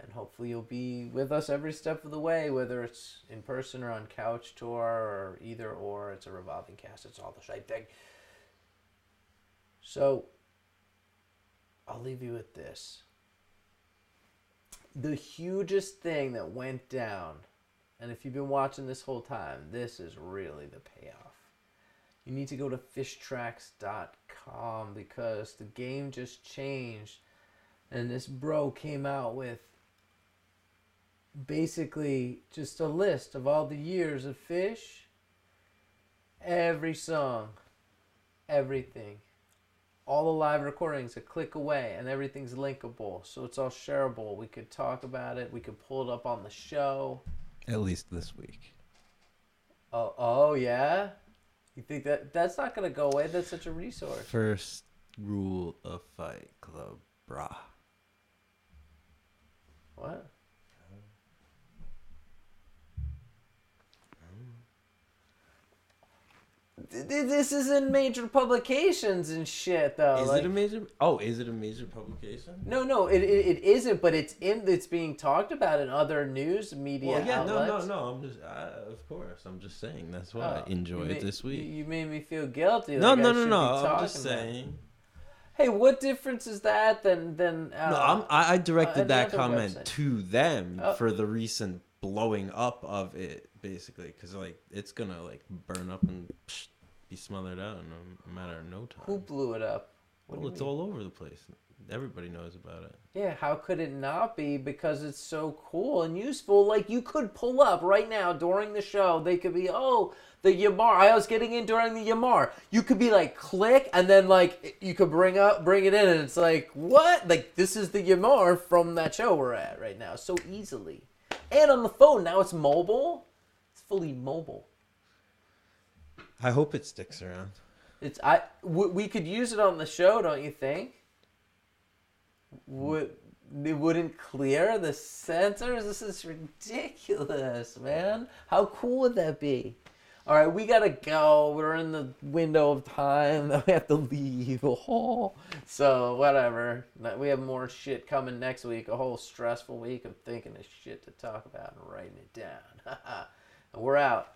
And hopefully you'll be with us every step of the way, whether it's in person or on couch tour or either or. It's a revolving cast. It's all the same thing. So I'll leave you with this. The hugest thing that went down, and if you've been watching this whole time, this is really the payoff. You need to go to fishtracks.com because the game just changed. And this bro came out with basically just a list of all the years of Fish. Every song. Everything. All the live recordings, a click away, and everything's linkable. So it's all shareable. We could talk about it. We could pull it up on the show. At least this week. Oh yeah? You think that's not going to go away? That's such a resource. First rule of Fight Club, brah. What? This is in major publications and shit, though. Is it a major? Oh, is it a major publication? No, it isn't. But it's being talked about in other news media outlets. No. I'm just, of course, I'm just saying. That's why I enjoyed it this week. You made me feel guilty. No. I'm just saying. Hey, what difference is that than? No, I directed that comment website to them for the recent blowing up of it, basically, because it's gonna burn up and be smothered out in a matter of no time. Who blew it up? What do Well, you it's mean? all over the place. Everybody knows about it. Yeah, how could it not be? Because it's so cool and useful. Like, you could pull up right now during the show. They could be, oh, the Yamar. I was getting in during the Yamar. You could be like, click, and then like you could bring it in, and it's like, what? Like, this is the Yamar from that show we're at right now, so easily. And on the phone now, it's mobile. It's fully mobile. I hope it sticks around. We could use it on the show, don't you think? It wouldn't clear the sensors? This is ridiculous, man. How cool would that be? All right, we gotta go. We're in the window of time that we have to leave. Oh. So whatever. We have more shit coming next week. A whole stressful week of thinking of shit to talk about and writing it down. And we're out.